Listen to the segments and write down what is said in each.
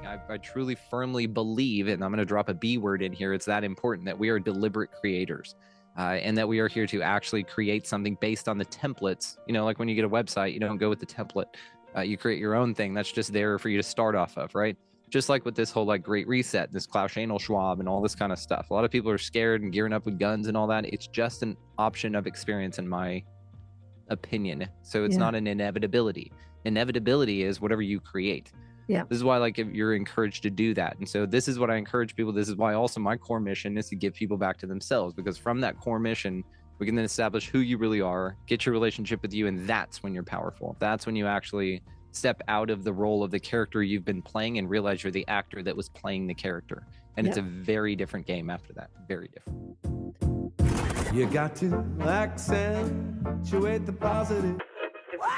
I truly firmly believe, and I'm going to drop a B word in here, it's that important that we are deliberate creators. And that we are here to actually create something based on the templates. You know, like when you get a website, you don't go with the template. You create your own thing that's just there for you to start off of, right? Just like with this whole like Great Reset, this Klaus Schwab and all this kind of stuff. A lot of people are scared and gearing up with guns and all that. It's just an option of experience, in my opinion. So it's not an inevitability. Inevitability is whatever you create. Yeah. This is why, like, if you're encouraged to do that. And so this is what I encourage people. This is why also my core mission is to give people back to themselves, because from that core mission, we can then establish who you really are, get your relationship with you. And that's when you're powerful. That's when you actually step out of the role of the character you've been playing and realize you're the actor that was playing the character. And it's a very different game after that. Very different. You got to accentuate the positive. Wow,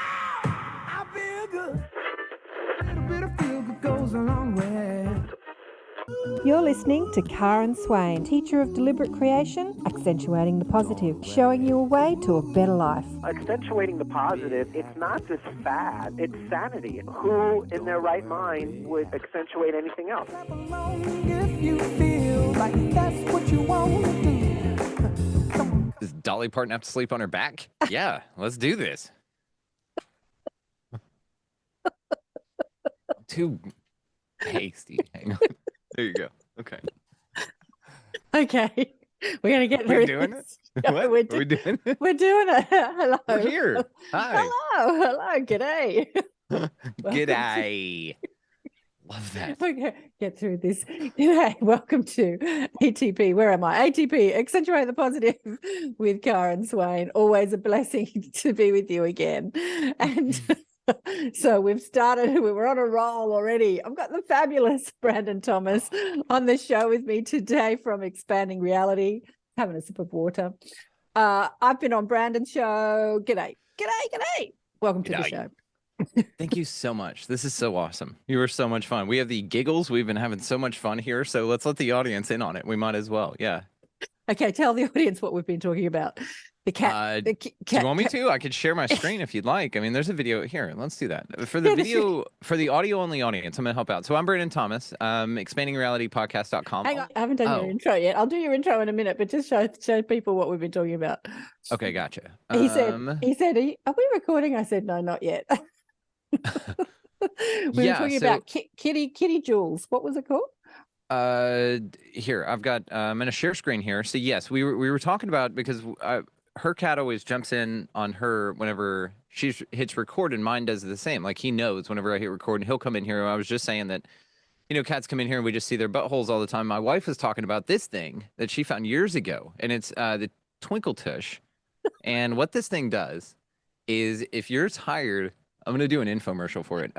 I feel good. A little bit of feel good goes a long way. You're listening to Karen Swain, teacher of deliberate creation, accentuating the positive, showing you a way to a better life. Accentuating the positive, it's not just fad, it's sanity. Who in their right mind would accentuate anything else? If you feel like that's what you want to do. Does Dolly Parton have to sleep on her back? Yeah, let's do this. Too hasty. Hang on. There you go. Okay. Okay. We're going to get through doing this. it? Yeah, What? we're Are we doing it? We're doing it. Hello. We're here. Hi. Hello. G'day. G'day. Love that. We're going to get through this. G'day. Welcome to ATP. Where am I? ATP, Accentuate the Positive with Karen Swain. Always a blessing to be with you again. And so we've started, we were on a roll already. I've got the fabulous Brandon Thomas on the show with me today from Expanding Reality, having a sip of water. I've been on Brandon's show. G'day. Welcome to the show. Thank you so much. This is so awesome. You were so much fun. We have the giggles. We've been having so much fun here. So let's let the audience in on it. We might as well. Yeah. Okay. Tell the audience what we've been talking about. The cat. Do you want me to? I could share my screen if you'd like. I mean, there's a video here. Let's do that. For the video, for the audio only audience, I'm going to help out. So I'm Brandon Thomas, expandingrealitypodcast.com. Hang on, I haven't done your intro yet. I'll do your intro in a minute, but just show people what we've been talking about. Okay, gotcha. He said, are we recording? I said, no, not yet. we were talking about Kitty Jules. What was it called? Here, I've got, I'm going to share screen here. So yes, we were talking about, because her cat always jumps in on her whenever she hits record, and mine does the same. Like, he knows whenever I hit record, and he'll come in here. I was just saying that, you know, cats come in here and we just see their buttholes all the time. My wife was talking about this thing that she found years ago, and it's the Twinkle Tush. And what this thing does is, if you're tired, I'm going to do an infomercial for it.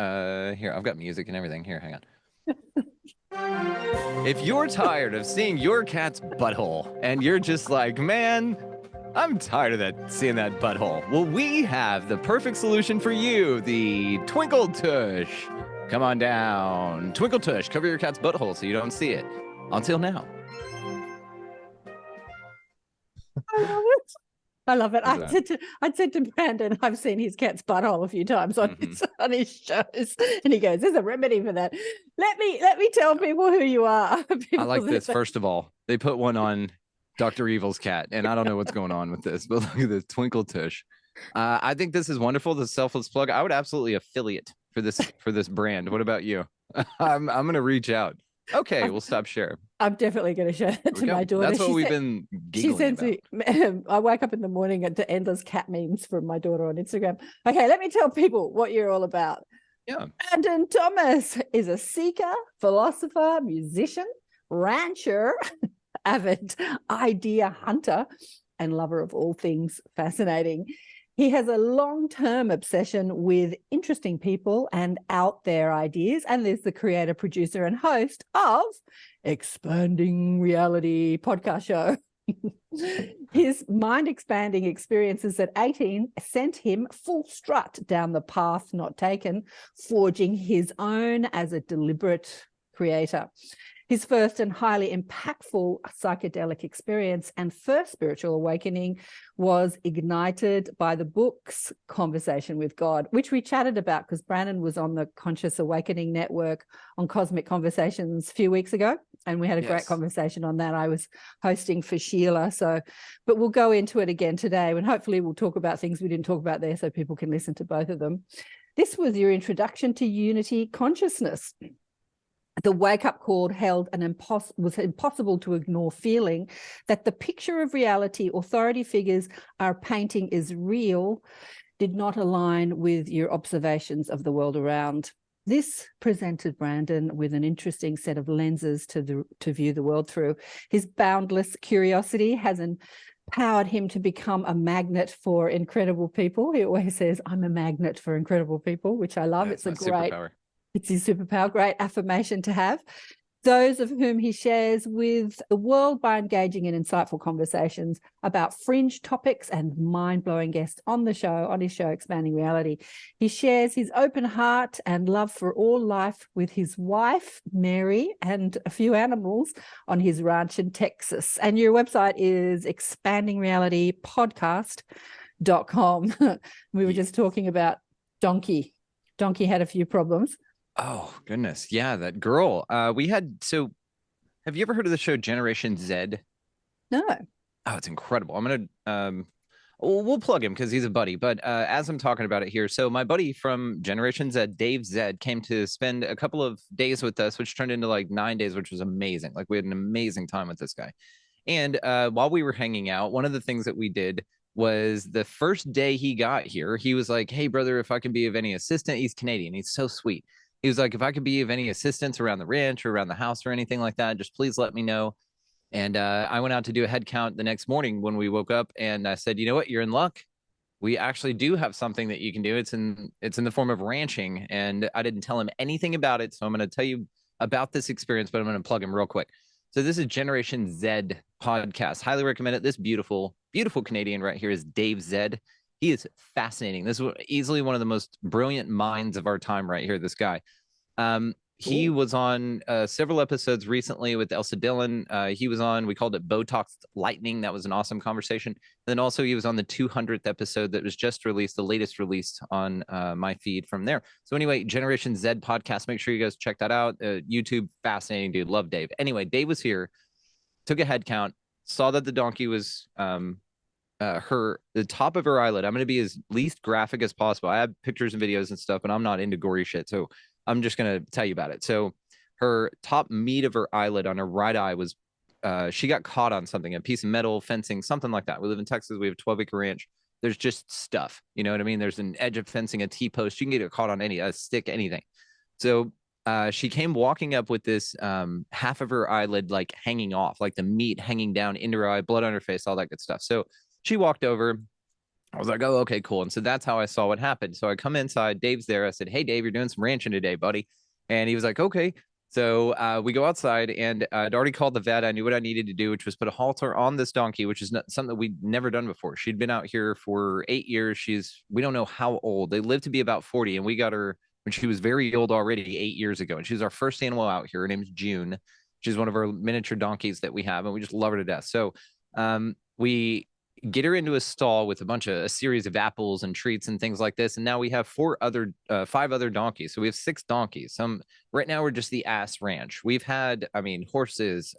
Here, I've got music and everything. Here, hang on. If you're tired of seeing your cat's butthole and you're just like, man, I'm tired of seeing that butthole. Well, we have the perfect solution for you, the Twinkle Tush. Come on down. Twinkle Tush, cover your cat's butthole so you don't see it. Until now. I love it. I said to Brandon, I've seen his cat's butthole a few times on his shows, and he goes, "There's a remedy for that." Let me tell people who you are. I like this. First of all, they put one on Dr. Evil's cat, and I don't know what's going on with this, but look at this Twinkle Tush. I think this is wonderful. The selfless plug. I would absolutely affiliate for this brand. What about you? I'm gonna reach out. Okay, we'll stop sharing. I'm definitely going to show that to my daughter. That's what we've been giggling about. I wake up in the morning to endless cat memes from my daughter on Instagram. Okay, let me tell people what you're all about. Yeah. Brandon Thomas is a seeker, philosopher, musician, rancher, avid idea hunter, and lover of all things fascinating. He has a long-term obsession with interesting people and out there ideas, and is the creator, producer, and host of Expanding Reality podcast show. His mind-expanding experiences at 18 sent him full strut down the path not taken, forging his own as a deliberate creator. His first and highly impactful psychedelic experience and first spiritual awakening was ignited by the book's Conversation with God, which we chatted about because Brandon was on the Conscious Awakening Network on Cosmic Conversations a few weeks ago, and we had a great conversation on that. I was hosting for Sheila, but we'll go into it again today, and hopefully we'll talk about things we didn't talk about there so people can listen to both of them. This was your introduction to unity consciousness. The wake-up call held was impossible to ignore feeling that the picture of reality authority figures are painting is real did not align with your observations of the world around. This presented Brandon with an interesting set of lenses to view the world through. His boundless curiosity has empowered him to become a magnet for incredible people. He always says, I'm a magnet for incredible people, which I love. It's a great superpower. It's his superpower, great affirmation to have. Those of whom he shares with the world by engaging in insightful conversations about fringe topics and mind-blowing guests on his show, Expanding Reality. He shares his open heart and love for all life with his wife, Mary, and a few animals on his ranch in Texas. And your website is expandingrealitypodcast.com. We were just talking about Donkey. Donkey had a few problems. Oh, goodness. Yeah, that girl. Have you ever heard of the show Generation Z? No. Oh, it's incredible. I'm going to, we'll plug him because he's a buddy. But as I'm talking about it here, so my buddy from Generation Z, Dave Z, came to spend a couple of days with us, which turned into like 9 days, which was amazing. Like we had an amazing time with this guy. And while we were hanging out, one of the things that we did was the first day he got here, he was like, hey, brother, if I can be of any assistance, he's Canadian. He's so sweet. He was like, if I could be of any assistance around the ranch or around the house or anything like that, just please let me know. And I went out to do a head count the next morning when we woke up, and I said, you know what, you're in luck. We actually do have something that you can do. It's in the form of ranching. And I didn't tell him anything about it. So I'm going to tell you about this experience, but I'm going to plug him real quick. So this is Generation Z podcast. Highly recommend it. This beautiful, beautiful Canadian right here is Dave Z. He is fascinating. This is easily one of the most brilliant minds of our time right here, this guy. He was on several episodes recently with Elsa Dillon. He was on, we called it Botox Lightning. That was an awesome conversation. And then also he was on the 200th episode that was just released, the latest release on my feed from there. So anyway, Generation Z podcast, make sure you guys check that out. YouTube, fascinating dude. Love Dave. Anyway, Dave was here, took a head count, saw that the donkey was the top of her eyelid. I'm going to be as least graphic as possible. I have pictures and videos and stuff, and I'm not into gory shit, so I'm just going to tell you about it. So her top meat of her eyelid on her right eye was she got caught on something, a piece of metal, fencing, something like that. We live in Texas. We have a 12-acre ranch. There's just stuff, you know what I mean? There's an edge of fencing, a T-post. You can get caught on a stick, anything. So she came walking up with this half of her eyelid like hanging off, like the meat hanging down into her eye, blood on her face, all that good stuff. So she walked over. I was like, oh, okay, cool. And so that's how I saw what happened. So I come inside. Dave's there. I said, hey, Dave, you're doing some ranching today, buddy. And he was like, okay. So we go outside, and I'd already called the vet. I knew what I needed to do, which was put a halter on this donkey, which is not something we'd never done before. She'd been out here for 8 years. We don't know how old. They lived to be about 40, and we got her when she was very old already 8 years ago. And she was our first animal out here. Her name's June. She's one of our miniature donkeys that we have, and we just love her to death. So we get her into a stall with a series of apples and treats and things like this. And now we have 5 other donkeys. So we have 6 donkeys. Right now we're just the ass ranch. We've had, horses,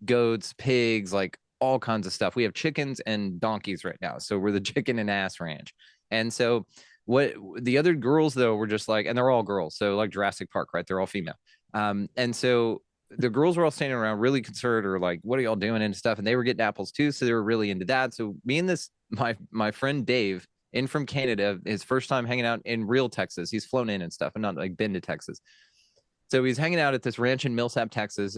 goats, pigs, like all kinds of stuff. We have chickens and donkeys right now. So we're the chicken and ass ranch. And so what the other girls though, were just like, and they're all girls. So like Jurassic Park, right? They're all female. And so the girls were all standing around really concerned, or like, what are y'all doing and stuff? And they were getting apples too. So they were really into that. So me and my friend Dave in from Canada, his first time hanging out in real Texas. He's flown in and stuff and not like been to Texas. So he's hanging out at this ranch in Millsap, Texas,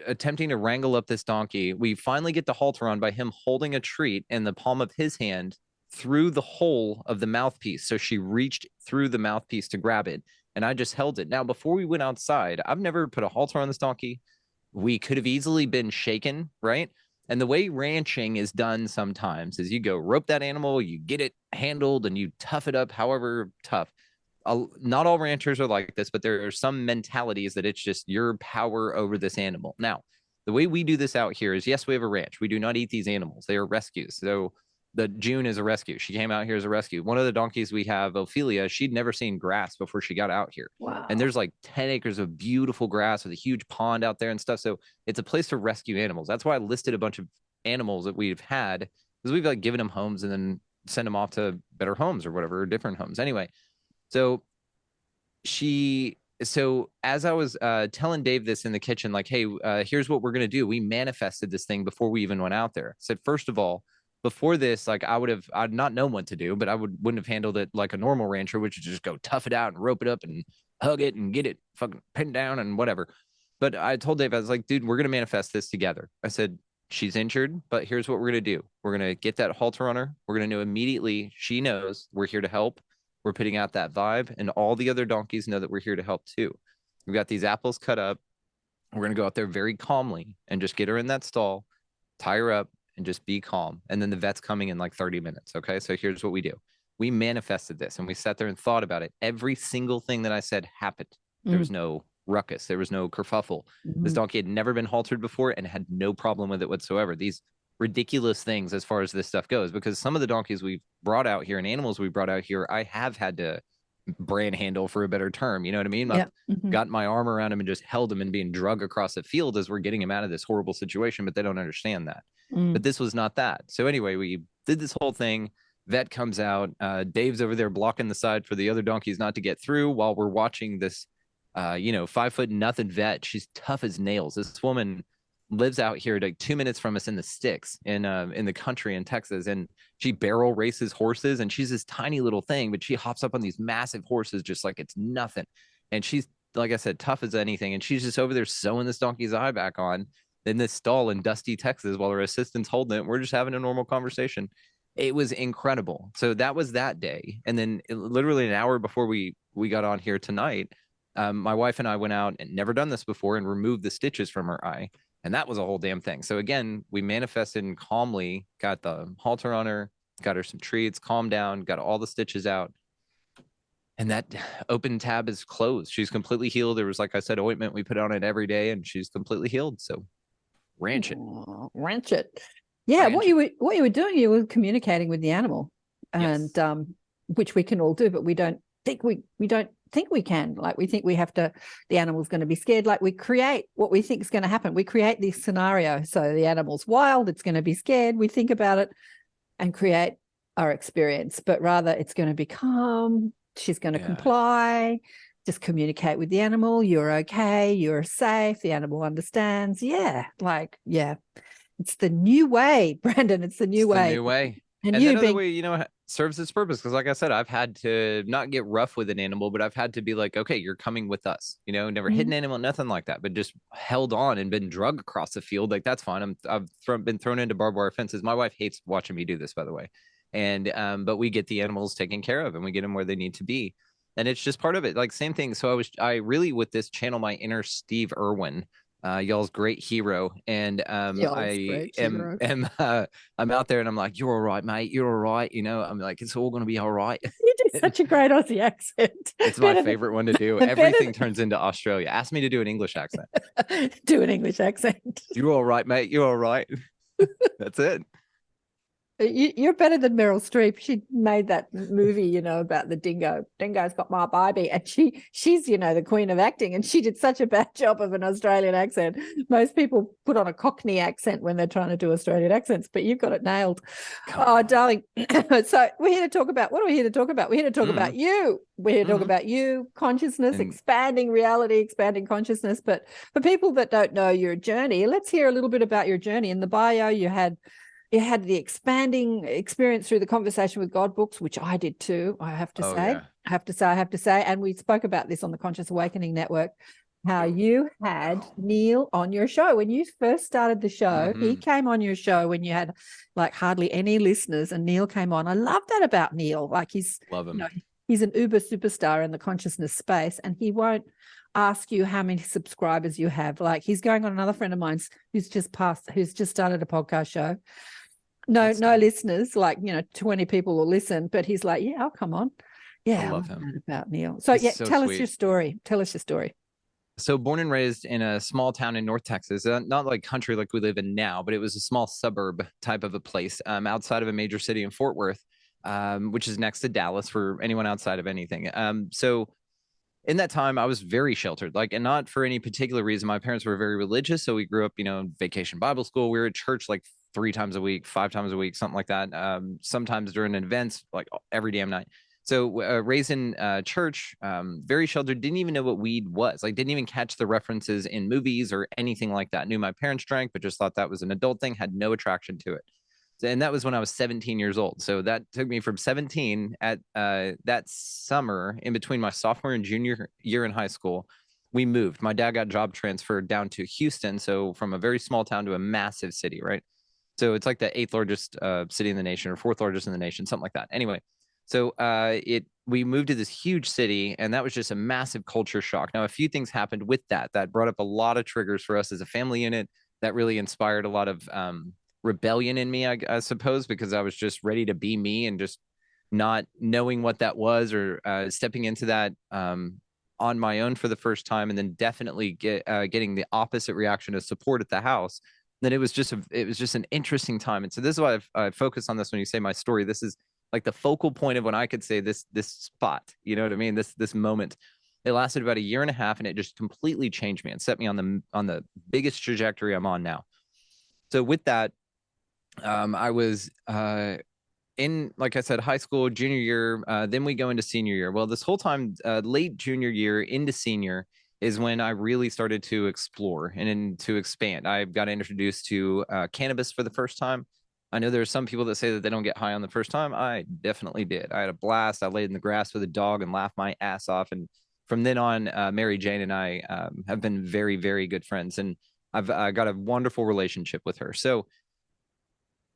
attempting to wrangle up this donkey. We finally get the halter on by him holding a treat in the palm of his hand through the hole of the mouthpiece. So she reached through the mouthpiece to grab it, and I just held it. Now, before we went outside, I've never put a halter on this donkey. We could have easily been shaken, right? And the way ranching is done sometimes is you go rope that animal, you get it handled, and you tough it up however tough. not all ranchers are like this, but there are some mentalities that it's just your power over this animal. Now, the way we do this out here is, yes, we have a ranch. We do not eat these animals. They are rescues. So the June is a rescue. She came out here as a rescue. One of the donkeys we have, Ophelia, she'd never seen grass before she got out here. Wow. And there's like 10 acres of beautiful grass with a huge pond out there and stuff. So it's a place to rescue animals. That's why I listed a bunch of animals that we've had, because we've like given them homes and then send them off to better homes or whatever, or different homes. Anyway, so as I was telling Dave this in the kitchen, like, hey, here's what we're going to do. We manifested this thing before we even went out there. I said, first of all, before this, like I'd not known what to do, but wouldn't have handled it like a normal rancher, which is just go tough it out and rope it up and hug it and get it fucking pinned down and whatever. But I told Dave, I was like, dude, we're going to manifest this together. I said, she's injured, but here's what we're going to do. We're going to get that halter on her. We're going to know immediately. She knows we're here to help. We're putting out that vibe, and all the other donkeys know that we're here to help too. We've got these apples cut up. We're going to go out there very calmly and just get her in that stall, tie her up, and just be calm. And then the vet's coming in like 30 minutes. Okay. So here's what we do. We manifested this and we sat there and thought about it. Every single thing that I said happened. There was no ruckus. There was no kerfuffle. This donkey had never been haltered before and had no problem with it whatsoever. These ridiculous things as far as this stuff goes, because some of the donkeys we've brought out here and animals we brought out here, I have had to brand handle, for a better term. You know what I mean? I've got my arm around him and just held him and being drug across the field as we're getting him out of this horrible situation, but they don't understand that. But this was not that. So anyway, we did this whole thing. Vet comes out. Dave's over there blocking the side for the other donkeys not to get through while we're watching this, 5'0" vet. She's tough as nails. This woman lives out here like 2 minutes from us in the sticks in the country in Texas. And she barrel races horses, and she's this tiny little thing, but she hops up on these massive horses just like it's nothing. And she's, like I said, tough as anything. And she's just over there sewing this donkey's eye back on in this stall in Dusty, Texas, while her assistant's holding it. We're just having a normal conversation. It was incredible. So that was that day. And then literally an hour before we got on here tonight, my wife and I went out and never done this before and removed the stitches from her eye. And that was a whole damn thing. So again, we manifested and calmly got the halter on her, got her some treats, calmed down, got all the stitches out. And that open tab is closed. She's completely healed. There was, like I said, ointment. We put on it every day and she's completely healed. So ranch it. Ranch it. Yeah, ranch what you were doing, you were communicating with the animal, and Yes. Which we can all do, but we don't think we can. Like, we think we have to, the animal's going to be scared. Like, we create what we think is going to happen. We create this scenario. So the animal's wild, it's going to be scared. We think about it and create our experience, but rather it's going to be calm. She's going to comply. Just communicate with the animal. You're okay. You're safe. The animal understands. It's the new way, Brandon. It's the new way. The new way. And you being... way, serves its purpose. Because like I said, I've had to not get rough with an animal, but I've had to be like, okay, you're coming with us. Never hit an animal, nothing like that, but just held on and been drug across the field. Like, that's fine. I've been thrown into barbed wire fences. My wife hates watching me do this, by the way. And but we get the animals taken care of and we get them where they need to be. And it's just part of it. Like, same thing. So I really, with this, channel my inner Steve Irwin, y'all's great hero. And I'm out there and I'm like, you're all right, mate. You're all right. I'm like, it's all going to be all right. You did such a great Aussie accent. It's my favorite one to do. Everything turns into Australia. Ask me to do an English accent. Do an English accent. You're all right, mate. You're all right. That's it. You're better than Meryl Streep. She made that movie, about the dingo. Dingo's got my baby, and she's the queen of acting, and she did such a bad job of an Australian accent. Most people put on a Cockney accent when they're trying to do Australian accents, but you've got it nailed. Oh, darling. So we're here to talk about, what are we here to talk about? We're here to talk about you. We're here to talk about you, consciousness, expanding reality, expanding consciousness. But for people that don't know your journey, let's hear a little bit about your journey. In the bio, you had the expanding experience through the Conversation with God books, which I did too, I have to say. Yeah. I have to say. And we spoke about this on the Conscious Awakening Network, how you had Neil on your show. When you first started the show, he came on your show when you had like hardly any listeners, and Neil came on. I love that about Neil. Like, love him. He's an uber superstar in the consciousness space, and he won't ask you how many subscribers you have. Like, he's going on another friend of mine's who's just started a podcast show. No listeners, like, 20 people will listen, but he's like, yeah, I'll come on. Yeah, I I love love him. that about Neil. So He's yeah, so tell us your sweet. story. Tell us your story. So born and raised in a small town in North Texas, not like country like we live in now, but it was a small suburb type of a place outside of a major city in Fort Worth, which is next to Dallas for anyone outside of anything. So in that time, I was very sheltered, like, and not for any particular reason. My parents were very religious, so we grew up, vacation Bible school. We were at church like 3 times a week, 5 times a week, something like that. Sometimes during events, like every damn night. So raised in church, very sheltered. Didn't even know what weed was. Like, didn't even catch the references in movies or anything like that. Knew my parents drank, but just thought that was an adult thing. Had no attraction to it. And that was when I was 17 years old. So that took me from 17 at that summer in between my sophomore and junior year in high school. We moved. My dad got job transferred down to Houston. So from a very small town to a massive city, right? So it's like the eighth largest city in the nation or fourth largest in the nation, something like that. Anyway, so we moved to this huge city, and that was just a massive culture shock. Now, a few things happened with that brought up a lot of triggers for us as a family unit. That really inspired a lot of rebellion in me, I suppose, because I was just ready to be me and just not knowing what that was or stepping into that on my own for the first time, and then definitely getting the opposite reaction of support at the house. Then it was just an interesting time. And so this is why I focus on this when you say my story. This is like the focal point of when I could say this spot, you know what I mean? This moment. It lasted about a year and a half, and it just completely changed me and set me on the biggest trajectory I'm on now. So with that, I was in, like I said, high school, junior year. Then we go into senior year. Well, this whole time, late junior year into senior is when I really started to explore and to expand. I got introduced to cannabis for the first time. I know there are some people that say that they don't get high on the first time. I definitely did. I had a blast. I laid in the grass with a dog and laughed my ass off. And from then on, Mary Jane and I have been very, very good friends. And I've got a wonderful relationship with her. So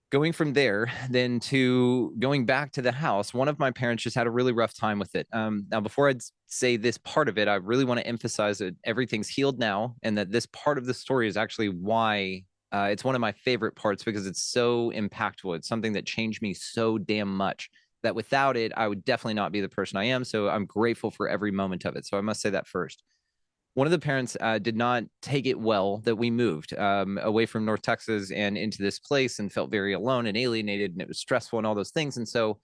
going from there then to going back to the house, one of my parents just had a really rough time with it. Now, before I'd say this part of it, I really want to emphasize that everything's healed now, and that this part of the story is actually why it's one of my favorite parts, because it's so impactful. It's something that changed me so damn much that without it, I would definitely not be the person I am. So I'm grateful for every moment of it. So I must say that first. One of the parents did not take it well that we moved away from North Texas and into this place, and felt very alone and alienated, and it was stressful and all those things. And so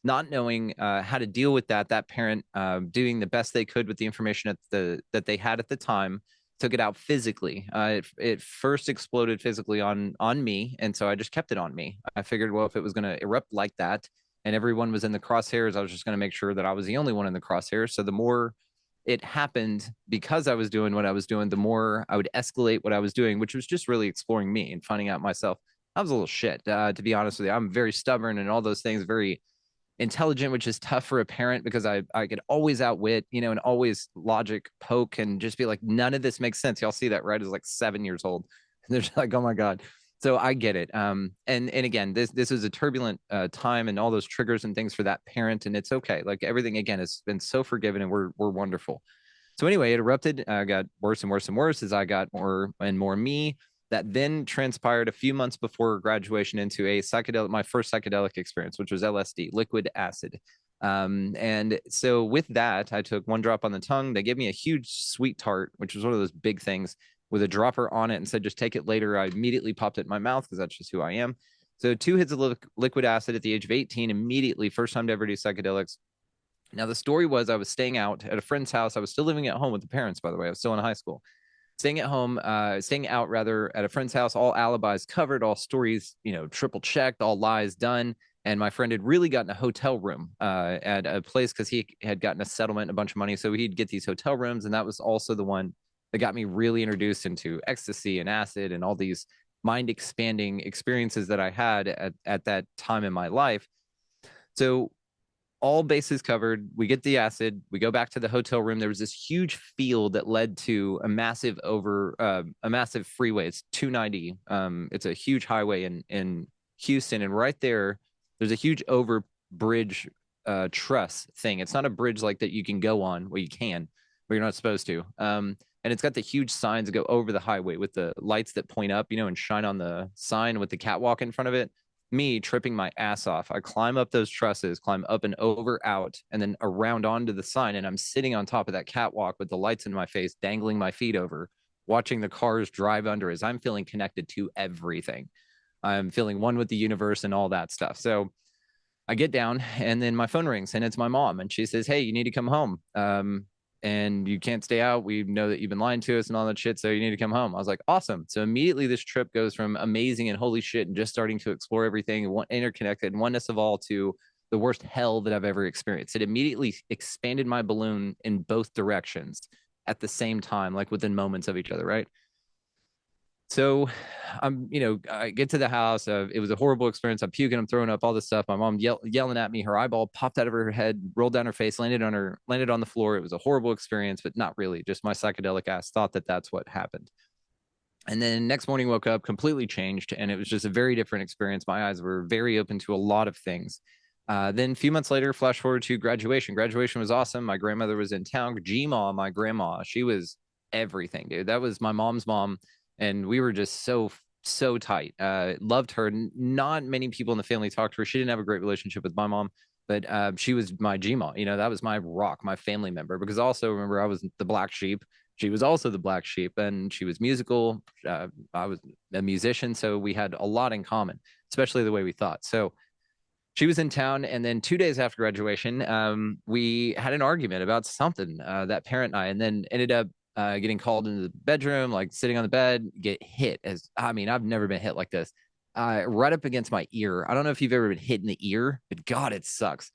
not knowing how to deal with that parent doing the best they could with the information that they had at the time, took it out physically. It first exploded physically on me, and so I just kept it on me. I figured, well, if it was going to erupt like that and everyone was in the crosshairs, I was just going to make sure that I was the only one in the crosshairs. So the more it happened because I was doing what I was doing, the more I would escalate what I was doing, which was just really exploring me and finding out myself. I was a little shit, to be honest with you. I'm very stubborn and all those things, very intelligent, which is tough for a parent because I could always outwit, and always logic poke and just be like, none of this makes sense. Y'all see that, right? As like 7 years old. And they're just like, oh my God. So I get it. And again, this is a turbulent time, and all those triggers and things for that parent, and it's okay. Like, everything again has been so forgiven, and we're wonderful. So anyway, it erupted, got worse and worse and worse as I got more and more me. That then transpired a few months before graduation into my first psychedelic experience, which was LSD, liquid acid. And so with that, I took one drop on the tongue. They gave me a huge sweet tart, which was one of those big things, with a dropper on it, and said, just take it later. I immediately popped it in my mouth because that's just who I am. So 2 hits of liquid acid at the age of 18, immediately, first time to ever do psychedelics. Now, the story was, I was staying out at a friend's house. I was still living at home with the parents, by the way. I was still in high school. Staying out rather, at a friend's house, all alibis covered, all stories, triple checked, all lies done. And my friend had really gotten a hotel room at a place because he had gotten a settlement, a bunch of money. So he'd get these hotel rooms. And that was also the one that got me really introduced into ecstasy and acid and all these mind expanding experiences that I had at that time in my life. So all bases covered. We get the acid. We go back to the hotel room. There was this huge field that led to a massive freeway. It's 290. It's a huge highway in Houston, and right there's a huge over bridge truss thing. It's not a bridge like that you can go on. Well, you can, but you're not supposed to. And it's got the huge signs that go over the highway with the lights that point up, and shine on the sign with the catwalk in front of it. me tripping my ass off. I climb up those trusses, climb up and over, out, and then around onto the sign. And I'm sitting on top of that catwalk with the lights in my face, dangling my feet over, watching the cars drive under as I'm feeling connected to everything. I'm feeling one with the universe and all that stuff. So I get down and then my phone rings and it's my mom. And she says, "Hey, you need to come home. And you can't stay out. We know that you've been lying to us and all that shit. So you need to come home." I was like, awesome. So immediately this trip goes from amazing and holy shit and just starting to explore everything and interconnected and oneness of all to the worst hell that I've ever experienced. It immediately expanded my balloon in both directions at the same time, like within moments of each other, right? So I get to the house. It was a horrible experience. I'm puking, I'm throwing up, all this stuff. My mom yelling at me. Her eyeball popped out of her head, rolled down her face, landed on the floor. It was a horrible experience, but not really. Just my psychedelic ass thought that that's what happened. And then next morning, woke up completely changed, and it was just a very different experience. My eyes were very open to a lot of things. Then a few months later, flash forward to graduation. Graduation was awesome. My grandmother was in town. G-Ma, my grandma, she was everything, dude. That was my mom's mom. And we were just so tight. Loved her. Not many people in the family talked to her. She didn't have a great relationship with my mom, but she was my G-Ma. That was my rock, my family member. Because also remember, I was the black sheep. She was also the black sheep, and she was musical. I was a musician, so we had a lot in common, especially the way we thought. So she was in town, and then 2 days after graduation, we had an argument about something, that parent and I, and then ended up getting called into the bedroom, like sitting on the bed, get hit. I've never been hit like this. Right up against my ear. I don't know if you've ever been hit in the ear, but God, it sucks.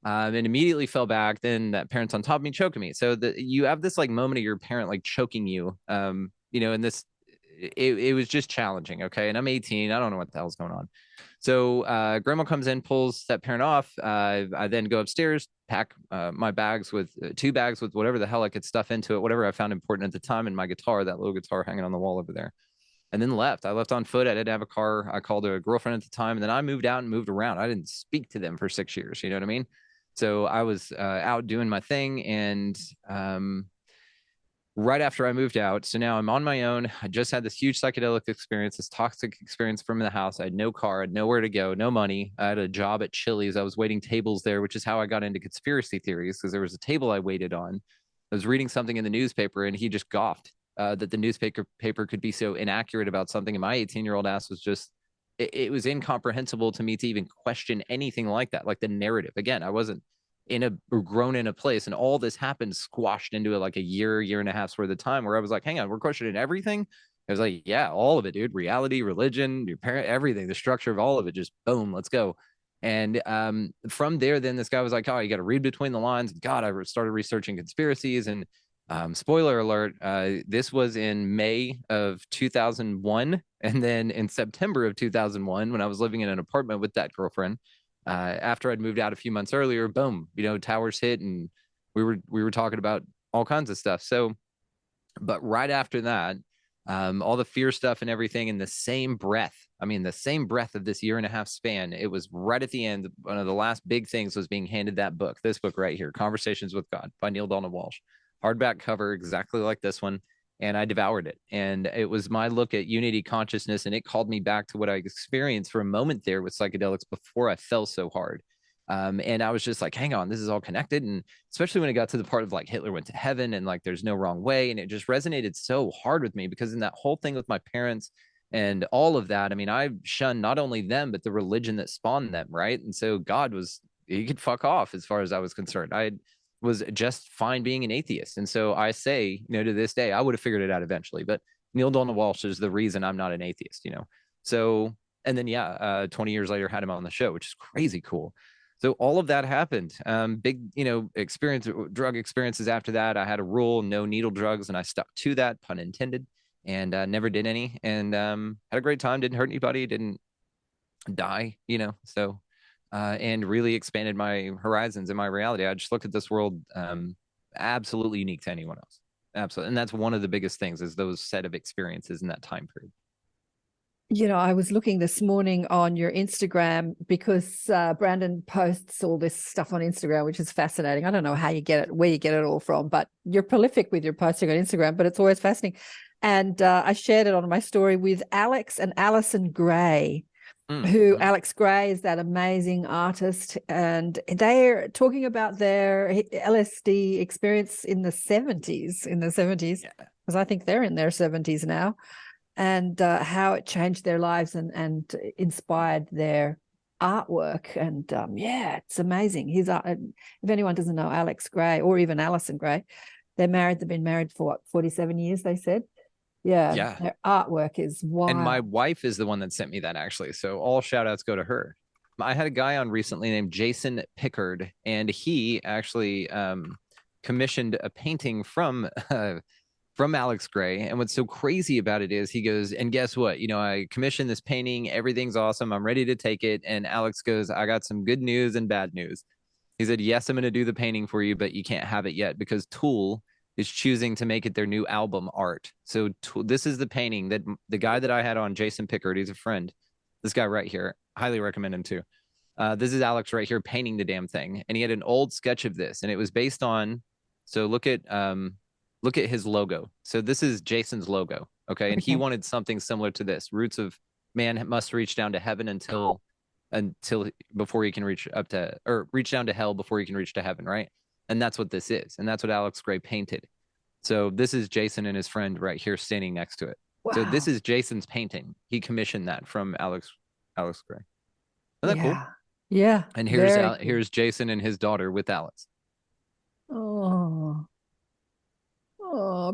And immediately fell back. Then that parent's on top of me, choking me. So you have this like moment of your parent like choking you, and this, it was just challenging. Okay. And I'm 18. I don't know what the hell's going on. So grandma comes in, pulls that parent off. I then go upstairs, pack my bags with 2 bags with whatever the hell I could stuff into it, whatever I found important at the time, and my guitar, that little guitar hanging on the wall over there. And then left. I left on foot. I didn't have a car. I called a girlfriend at the time, and then I moved out and moved around. I didn't speak to them for 6 years. You know what I mean? So I was out doing my thing, and right after I moved out. So now I'm on my own. I just had this huge psychedelic experience, this toxic experience from the house. I had no car, I had nowhere to go, no money. I had a job at Chili's. I was waiting tables there, which is how I got into conspiracy theories, because there was a table I waited on. I was reading something in the newspaper, and he just scoffed that the newspaper could be so inaccurate about something. And my 18-year-old ass was just, it was incomprehensible to me to even question anything like that. Like the narrative. Again, I wasn't grown in a place, and all this happened squashed into like a year and a half's worth of time, where I was like, hang on, we're questioning everything. I was like, yeah, all of it, dude. Reality, religion, your parent, everything, the structure of all of it, just boom, let's go. And from there, then this guy was like, oh, you got to read between the lines. God, I started researching conspiracies. And spoiler alert, this was in May of 2001. And then in September of 2001, when I was living in an apartment with that girlfriend, after I'd moved out a few months earlier, boom, towers hit, and we were talking about all kinds of stuff. So, but right after that, all the fear stuff and everything in the same breath. I mean, the same breath of this 1.5-year span. It was right at the end. One of the last big things was being handed that book, this book right here, Conversations with God by Neil Donald Walsh, hardback cover, exactly like this one. And I devoured it. And it was my look at unity consciousness. And it called me back to what I experienced for a moment there with psychedelics before I fell so hard. And I was just like, hang on, this is all connected. And especially when it got to the part of like Hitler went to heaven and like there's no wrong way. And it just resonated so hard with me, because in that whole thing with my parents and all of that, I mean, I shunned not only them, but the religion that spawned them. Right. And so God he could fuck off as far as I was concerned. I was just fine being an atheist. And so I say, to this day, I would have figured it out eventually, but Neil Donald Walsh is the reason I'm not an atheist, So, and then, 20 years later, had him on the show, which is crazy cool. So all of that happened. Big, drug experiences after that. I had a rule, no needle drugs, and I stuck to that, pun intended, and never did any, and had a great time, didn't hurt anybody, didn't die, so and really expanded my horizons and my reality. I just looked at this world absolutely unique to anyone else. Absolutely. And that's one of the biggest things, is those set of experiences in that time period. I was looking this morning on your Instagram, because Brandon posts all this stuff on Instagram, which is fascinating. I don't know how you get it, where you get it all from, but you're prolific with your posting on Instagram, but it's always fascinating. And I shared it on my story with Alex and Alison Gray. who Alex Gray is that amazing artist, and they're talking about their LSD experience in the 70s, because I think they're in their 70s now, and how it changed their lives and inspired their artwork. And it's amazing. If anyone doesn't know Alex Gray or even Alison Gray, they've been married for what, 47 years, they said. Yeah, their artwork is wild. And my wife is the one that sent me that, actually. So all shout outs go to her. I had a guy on recently named Jason Pickard, and he actually commissioned a painting from Alex Gray. And what's so crazy about it is he goes, and guess what? I commissioned this painting. Everything's awesome. I'm ready to take it. And Alex goes, I got some good news and bad news. He said, yes, I'm going to do the painting for you, but you can't have it yet because Tool is choosing to make it their new album art. So this is the painting that the guy that I had on, Jason Pickard, he's a friend. This guy right here, highly recommend him too. This is Alex right here painting the damn thing. And he had an old sketch of this, and it was based on, so look at his logo. So this is Jason's logo. Okay. And he wanted something similar to this. Roots of man must reach down to heaven until before he can reach down to hell before he can reach to heaven. Right. And that's what this is. And that's what Alex Gray painted. So this is Jason and his friend right here standing next to it. Wow. So this is Jason's painting. He commissioned that from Alex Gray. Isn't that cool? Yeah. And here's Jason and his daughter with Alex. Oh,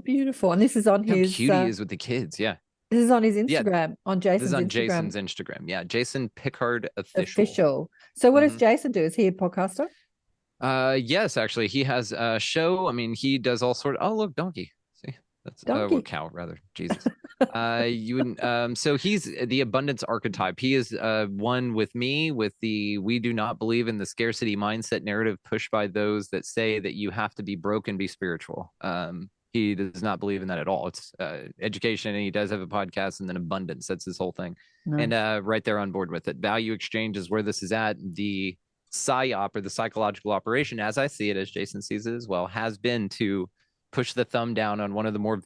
beautiful. And this is on his... How cute he is with the kids. Yeah. This is on his Instagram, on Jason's Instagram. This is on Jason's Instagram. Yeah. Jason Pickard Official. So what does Jason do? Is he a podcaster? Yes, actually, he has a show. I mean, he does all sorts. Oh, look, donkey. See, that's or cow rather. Jesus. So he's the abundance archetype. He is one with me with we do not believe in the scarcity mindset narrative pushed by those that say that you have to be broke and be spiritual. He does not believe in that at all. It's education, and he does have a podcast, and then abundance. That's his whole thing. Nice. And right there on board with it. Value exchange is where this is at. The PSYOP, or the psychological operation, as I see it, as Jason sees it as well, has been to push the thumb down on one of the more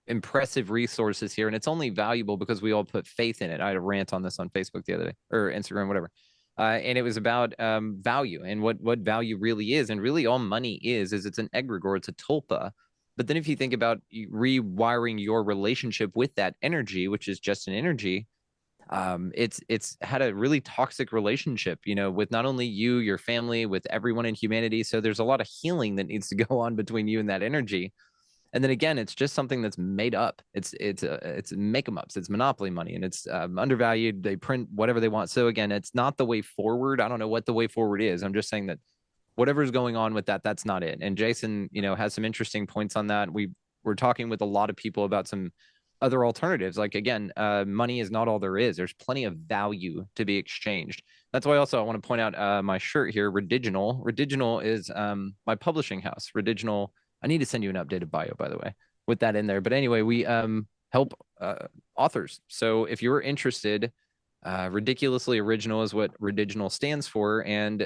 impressive resources here. And it's only valuable because we all put faith in it. I had a rant on this on Facebook the other day, or Instagram, whatever. And it was about value and what value really is. And really all money is it's an egregore, it's a tulpa. But then if you think about rewiring your relationship with that energy, which is just an energy, it's had a really toxic relationship, with not only you, your family, with everyone in humanity. So there's a lot of healing that needs to go on between you and that energy. And then again, it's just something that's made up. It's make 'em ups. It's monopoly money, and it's undervalued. They print whatever they want. So again, it's not the way forward. I don't know what the way forward is. I'm just saying that whatever's going on with that, that's not it. And Jason, has some interesting points on that. We're talking with a lot of people about some other alternatives. Like, again, money is not all there is. There's plenty of value to be exchanged. That's why also I want to point out my shirt here, Rediginal. Rediginal is my publishing house. Rediginal. I need to send you an updated bio, by the way, with that in there. But anyway, we help authors. So if you're interested, Ridiculously Original is what Rediginal stands for. And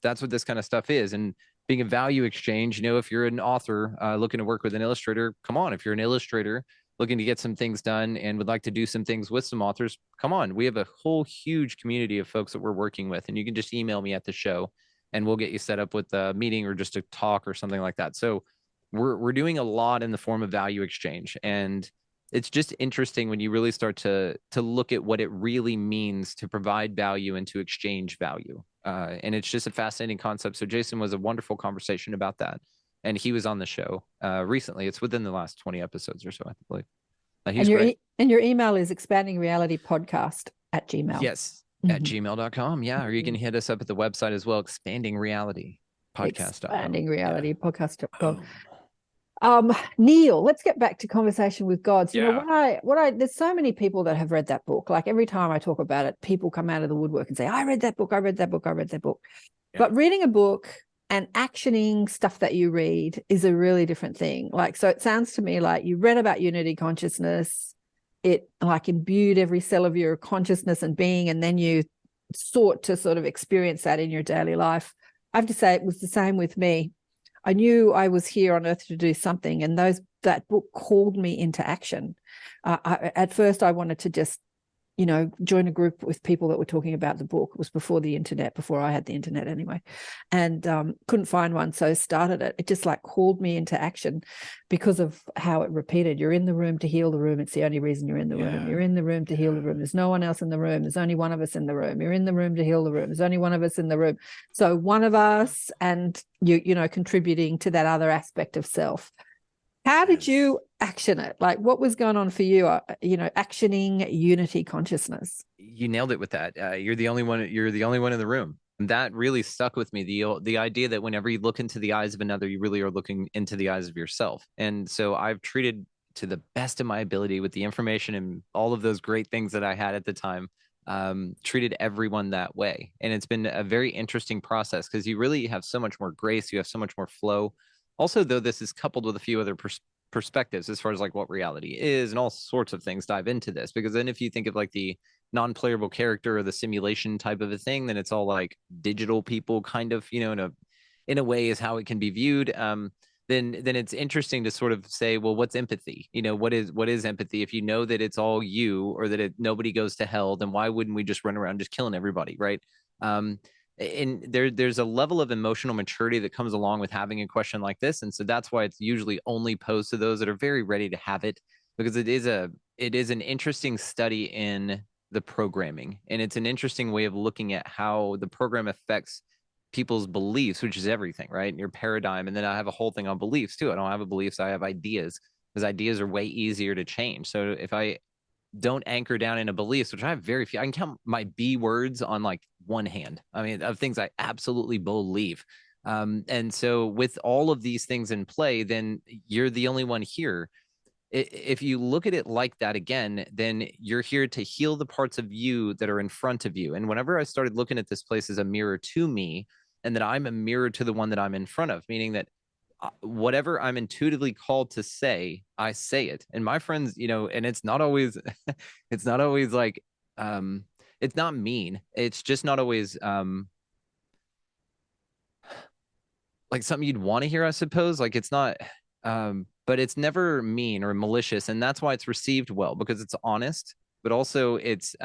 that's what this kind of stuff is. And being a value exchange, if you're an author looking to work with an illustrator, come on. If you're an illustrator looking to get some things done and would like to do some things with some authors, come on. We have a whole huge community of folks that we're working with. And you can just email me at the show and we'll get you set up with a meeting or just a talk or something like that. So we're doing a lot in the form of value exchange. And it's just interesting when you really start to look at what it really means to provide value and to exchange value. And it's just a fascinating concept. So Jason was a wonderful conversation about that. And he was on the show recently. It's within the last 20 episodes or so, I believe. He's great. And your email is expandingrealitypodcast@gmail.com. Yes, at gmail.com. Yeah. Or you can hit us up at the website as well, expandingrealitypodcast.com. Expandingrealitypodcast.com. Neil, let's get back to Conversation with Gods. There's so many people that have read that book. Like every time I talk about it, people come out of the woodwork and say, I read that book. Yeah. But reading a book and actioning stuff that you read is a really different thing. So it sounds to me like you read about unity consciousness. It imbued every cell of your consciousness and being, and then you sought to sort of experience that in your daily life. I have to say it was the same with me. I knew I was here on earth to do something, and that book called me into action. At first, I wanted to just join a group with people that were talking about the book. It was before the internet, before I had the internet anyway, and couldn't find one, so started it. It just like called me into action because of how it repeated. You're in the room to heal the room. It's the only reason you're in the room. You're in the room to heal the room. There's no one else in the room. There's only one of us in the room. You're in the room to heal the room. There's only one of us in the room. So one of us, and contributing to that other aspect of self. How did you action it? Like, what was going on for you? Actioning unity consciousness. You nailed it with that. You're the only one. You're the only one in the room. That really stuck with me. The idea that whenever you look into the eyes of another, you really are looking into the eyes of yourself. And so I've treated, to the best of my ability, with the information and all of those great things that I had at the time, treated everyone that way. And it's been a very interesting process because you really have so much more grace. You have so much more flow. Also, though, this is coupled with a few other perspectives as far as like what reality is and all sorts of things dive into this. Because then if you think of like the non-playable character or the simulation type of a thing, then it's all like digital people kind of, in a way is how it can be viewed. Then it's interesting to sort of say, well, what's empathy? What is empathy? If you know that it's all you, or that nobody goes to hell, then why wouldn't we just run around just killing everybody, right? And there's a level of emotional maturity that comes along with having a question like this, and so that's why it's usually only posed to those that are very ready to have it, because it is an interesting study in the programming, and it's an interesting way of looking at how the program affects people's beliefs, which is everything, right? And your paradigm. And then I have a whole thing on beliefs too. I don't have beliefs, I have ideas, because ideas are way easier to change. So if I don't anchor down in a beliefs, which I have very few. I can count my B words on like one hand. I mean, of things I absolutely believe. And so with all of these things in play, then you're the only one here. If you look at it like that again, then you're here to heal the parts of you that are in front of you. And whenever I started looking at this place as a mirror to me, and that I'm a mirror to the one that I'm in front of, meaning that whatever I'm intuitively called to say, I say it. And my friends, and it's not always, it's not always like, it's not mean. It's just not always, like something you'd want to hear, I suppose. Like it's not, but it's never mean or malicious. And that's why it's received well, because it's honest, but also it's,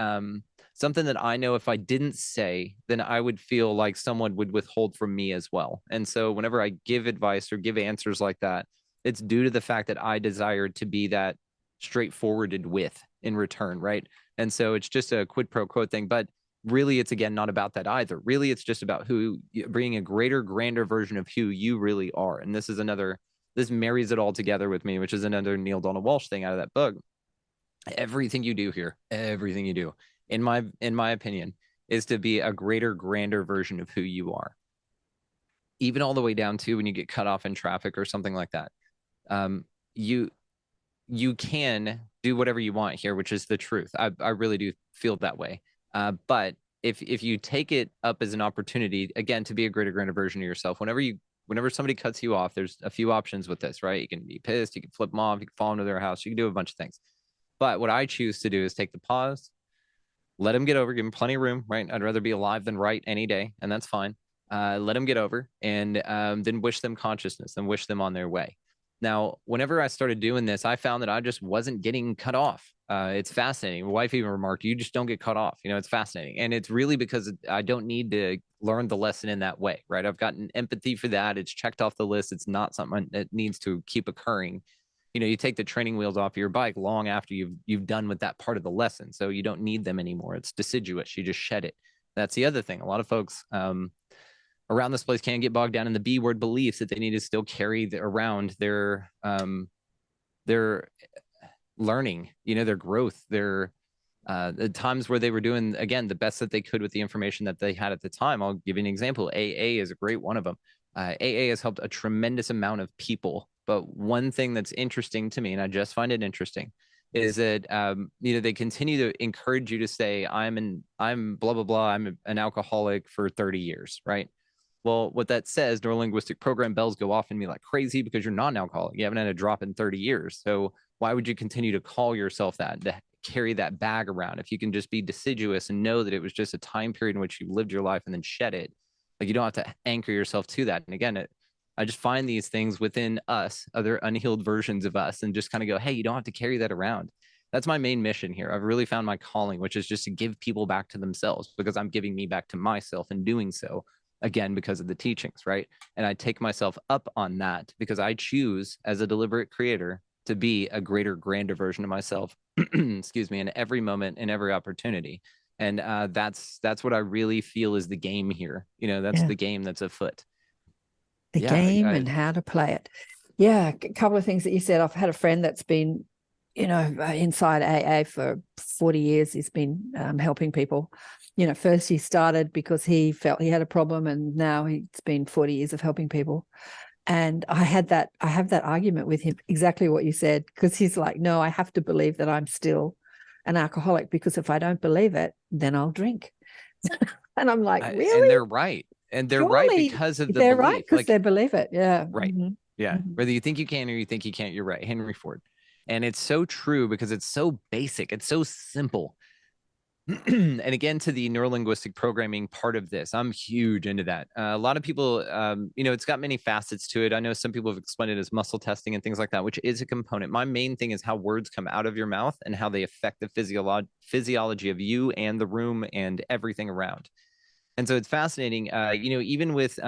something that I know if I didn't say, then I would feel like someone would withhold from me as well. And so whenever I give advice or give answers like that, it's due to the fact that I desire to be that straightforwarded with in return, right? And so it's just a quid pro quo thing. But really, it's again not about that either. Really, it's just about bringing a greater, grander version of who you really are. And this marries it all together with me, which is another Neil Donald Walsh thing out of that book. Everything you do here, everything you do, in my opinion, is to be a greater, grander version of who you are. Even all the way down to when you get cut off in traffic or something like that. You can do whatever you want here, which is the truth. I really do feel that way. But if you take it up as an opportunity, again, to be a greater, grander version of yourself, whenever somebody cuts you off, there's a few options with this, right? You can be pissed, you can flip them off, you can fall into their house, you can do a bunch of things. But what I choose to do is take the pause, let them get over, give them plenty of room, right? I'd rather be alive than right any day, and that's fine. Let them get over, and then wish them consciousness and wish them on their way. Now, whenever I started doing this, I found that I just wasn't getting cut off. It's fascinating. My wife even remarked, you just don't get cut off. It's fascinating. And it's really because I don't need to learn the lesson in that way, right? I've gotten empathy for that. It's checked off the list. It's not something that needs to keep occurring. You take the training wheels off your bike long after you've done with that part of the lesson. So you don't need them anymore. It's deciduous. You just shed it. That's the other thing. A lot of folks around this place can get bogged down in the B word beliefs that they need to still carry around their learning, their growth, the times where they were doing, again, the best that they could with the information that they had at the time. I'll give you an example. AA is a great one of them. AA has helped a tremendous amount of people. But one thing that's interesting to me, and I just find it interesting, is that they continue to encourage you to say, I'm blah blah blah, I'm an alcoholic for 30 years, right? Well, what that says, neurolinguistic program bells go off in me like crazy, because you're not an alcoholic. You haven't had a drop in 30 years. So why would you continue to call yourself that, to carry that bag around, if you can just be deciduous and know that it was just a time period in which you lived your life and then shed it? Like, you don't have to anchor yourself to that. And again, I just find these things within us, other unhealed versions of us, and just kind of go, hey, you don't have to carry that around. That's my main mission here. I've really found my calling, which is just to give people back to themselves, because I'm giving me back to myself in doing so, again, because of the teachings, right? And I take myself up on that because I choose, as a deliberate creator, to be a greater, grander version of myself, excuse me, in every moment, in every opportunity. And that's what I really feel is the game here. You know, that's Yeah. the game that's afoot. The Yeah, game and how to play it. Yeah, a couple of things that you said. I've had a friend that's been, you know, inside AA for 40 years. He's been helping people. You know, first he started because he felt he had a problem, and now it's been 40 years of helping people. And I have that argument with him, exactly what you said, because he's like, no, I have to believe that I'm still an alcoholic, because if I don't believe it, then I'll drink. And I'm like, really? And they're right. And they're right because of the they're belief. right because they believe it. Yeah. Right. Mm-hmm. Yeah. Mm-hmm. Whether you think you can or you think you can't, you're right. Henry Ford. And it's so true because it's so basic. It's so simple. And again, to the neurolinguistic programming part of this, I'm huge into that. A lot of people, you know, it's got many facets to it. I know some people have explained it as muscle testing and things like that, which is a component. My main thing is how words come out of your mouth and how they affect the physiology of you and the room and everything around. And so it's fascinating, you know, even with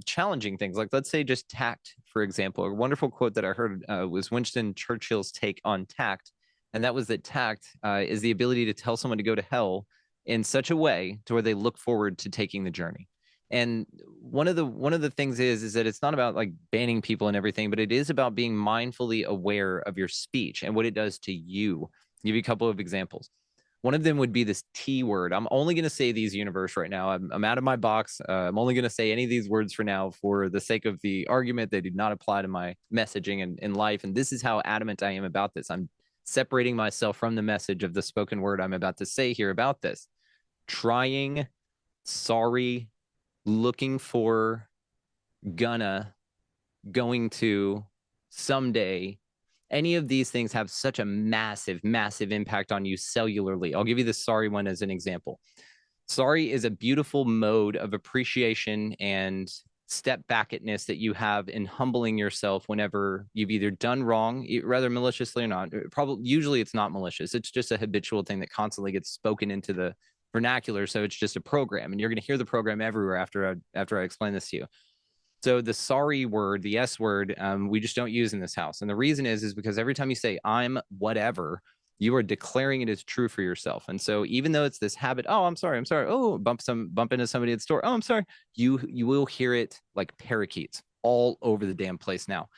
challenging things, like let's say just tact, for example. A wonderful quote that I heard was Winston Churchill's take on tact. And that was that tact is the ability to tell someone to go to hell in such a way to where they look forward to taking the journey. And one of the things is that it's not about like banning people and everything, but it is about being mindfully aware of your speech and what it does to you. I'll give you a couple of examples. One of them would be this T word. I'm only going to say these universe right now. I'm out of my box. I'm only going to say any of these words for now for the sake of the argument. They do not apply to my messaging in life. And this is how adamant I am about this. I'm separating myself from the message of the spoken word I'm about to say here about this. Trying, sorry, looking for, gonna, going to, someday. Any of these things have such a massive, massive impact on you cellularly. I'll give you the sorry one as an example. Sorry is a beautiful mode of appreciation and step backness that you have in humbling yourself whenever you've either done wrong, rather maliciously or not. Probably, usually it's not malicious. It's just a habitual thing that constantly gets spoken into the vernacular. So it's just a program, and you're going to hear the program everywhere after I explain this to you. So the sorry word, the S word, we just don't use in this house. And the reason is because every time you say I'm whatever, you are declaring it as true for yourself. And so even though it's this habit, oh, I'm sorry. Oh, bump into somebody at the store. Oh, I'm sorry. You will hear it like parakeets all over the damn place now.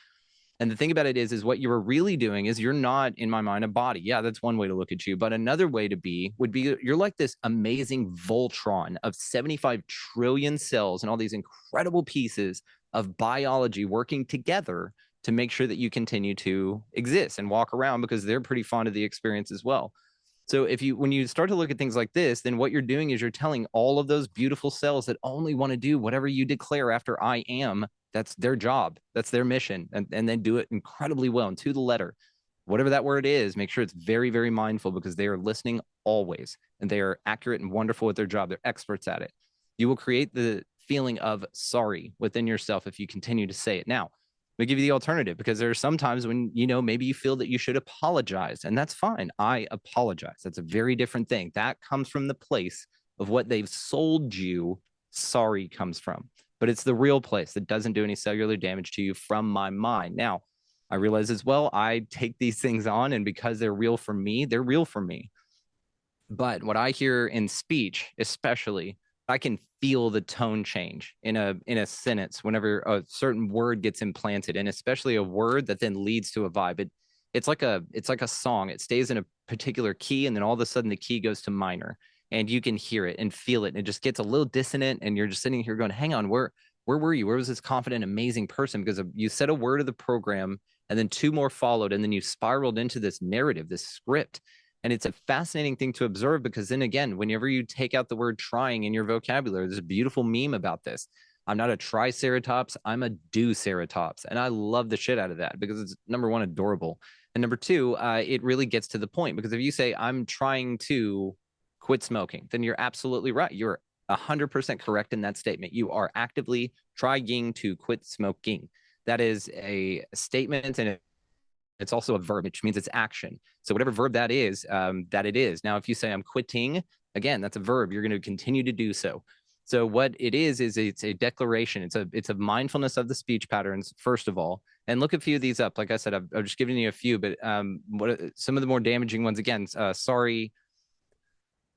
And the thing about it is what you're really doing is you're not, in my mind, a body. Yeah, that's one way to look at you. But another way to be would be you're like this amazing Voltron of 75 trillion cells and all these incredible pieces of biology working together to make sure that you continue to exist and walk around, because they're pretty fond of the experience as well. So when you start to look at things like this, then what you're doing is you're telling all of those beautiful cells that only want to do whatever you declare after I am. That's their job. That's their mission. And then do it incredibly well and to the letter. Whatever that word is, make sure it's very, very mindful, because they are listening always and they are accurate and wonderful at their job. They're experts at it. You will create the feeling of sorry within yourself if you continue to say it. Now, we give you the alternative, because there are some times when, you know, maybe you feel that you should apologize, and that's fine. I apologize. That's a very different thing. That comes from the place of what they've sold you sorry comes from. But it's the real place that doesn't do any cellular damage to you from my mind. Now, I realize as well, I take these things on, and because they're real for me, they're real for me. But what I hear in speech, especially, I can feel the tone change in a sentence whenever a certain word gets implanted, and especially a word that then leads to a vibe. It's like a song. It stays in a particular key, and then all of a sudden the key goes to minor, and you can hear it and feel it, and it just gets a little dissonant, and you're just sitting here going, hang on, where were you? Where was this confident, amazing person? Because you said a word of the program, and then two more followed, and then you spiraled into this narrative, this script. And it's a fascinating thing to observe, because then again, whenever you take out the word trying in your vocabulary, there's a beautiful meme about this. I'm not a triceratops, I'm a do-ceratops. And I love the shit out of that, because it's, number one, adorable. And number two, it really gets to the point, because if you say I'm trying to quit smoking, then you're absolutely right. You're 100% correct in that statement. You are actively trying to quit smoking. That is a statement and it's also a verb, which means it's action. So whatever verb that is, that it is. Now, if you say I'm quitting, again, that's a verb. You're going to continue to do so. So what it is it's a declaration. It's a mindfulness of the speech patterns, first of all. And look a few of these up. Like I said, I've just given you a few, but some of the more damaging ones, again, sorry.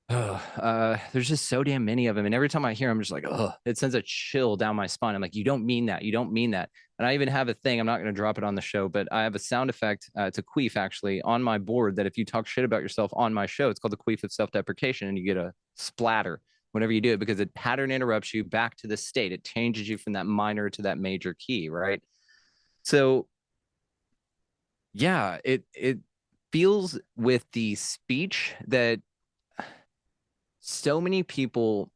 There's just so damn many of them. And every time I hear them, I'm just like, oh, it sends a chill down my spine. I'm like, you don't mean that. You don't mean that. And I even have a thing, I'm not going to drop it on the show, but I have a sound effect, it's a queef actually on my board that if you talk shit about yourself on my show, it's called the queef of self-deprecation, and you get a splatter whenever you do it, because it pattern interrupts you back to the state. It changes you from that minor to that major key, right? So yeah, it feels with the speech that so many people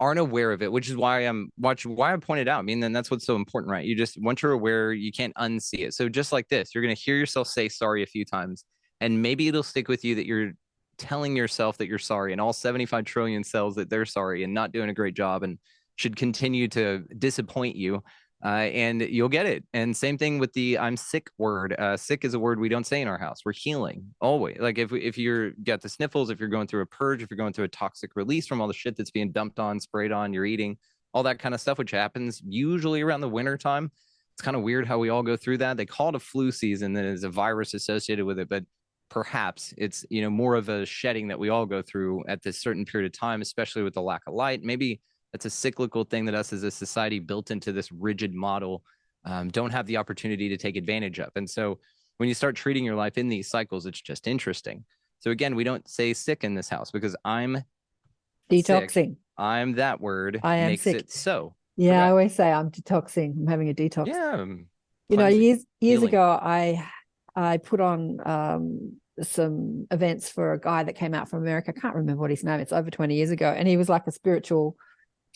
aren't aware of it, which is why I pointed out. I mean, then that's what's so important, right? You just, once you're aware, you can't unsee it. So just like this, you're going to hear yourself say sorry a few times, and maybe it'll stick with you that you're telling yourself that you're sorry, and all 75 trillion cells that they're sorry and not doing a great job and should continue to disappoint you. And you'll get it. And same thing with the I'm sick word. Sick is a word we don't say in our house. We're healing always. Like if you're got the sniffles, if you're going through a purge, if you're going through a toxic release from all the shit that's being dumped on, sprayed on, you're eating, all that kind of stuff, which happens usually around the winter time. It's kind of weird how we all go through that. They call it a flu season, that is a virus associated with it, but perhaps it's, you know, more of a shedding that we all go through at this certain period of time, especially with the lack of light. Maybe that's a cyclical thing that us as a society built into this rigid model don't have the opportunity to take advantage of. And so when you start treating your life in these cycles, it's just interesting. So again, we don't say sick in this house because I'm Detoxing. Sick. I'm that word I am makes sick. it so. Yeah, Correct. I always say I'm detoxing. I'm having a detox. Yeah. You know, years healing. ago, I put on some events for a guy that came out from America. I can't remember what his name. It's over 20 years ago, and he was like a spiritual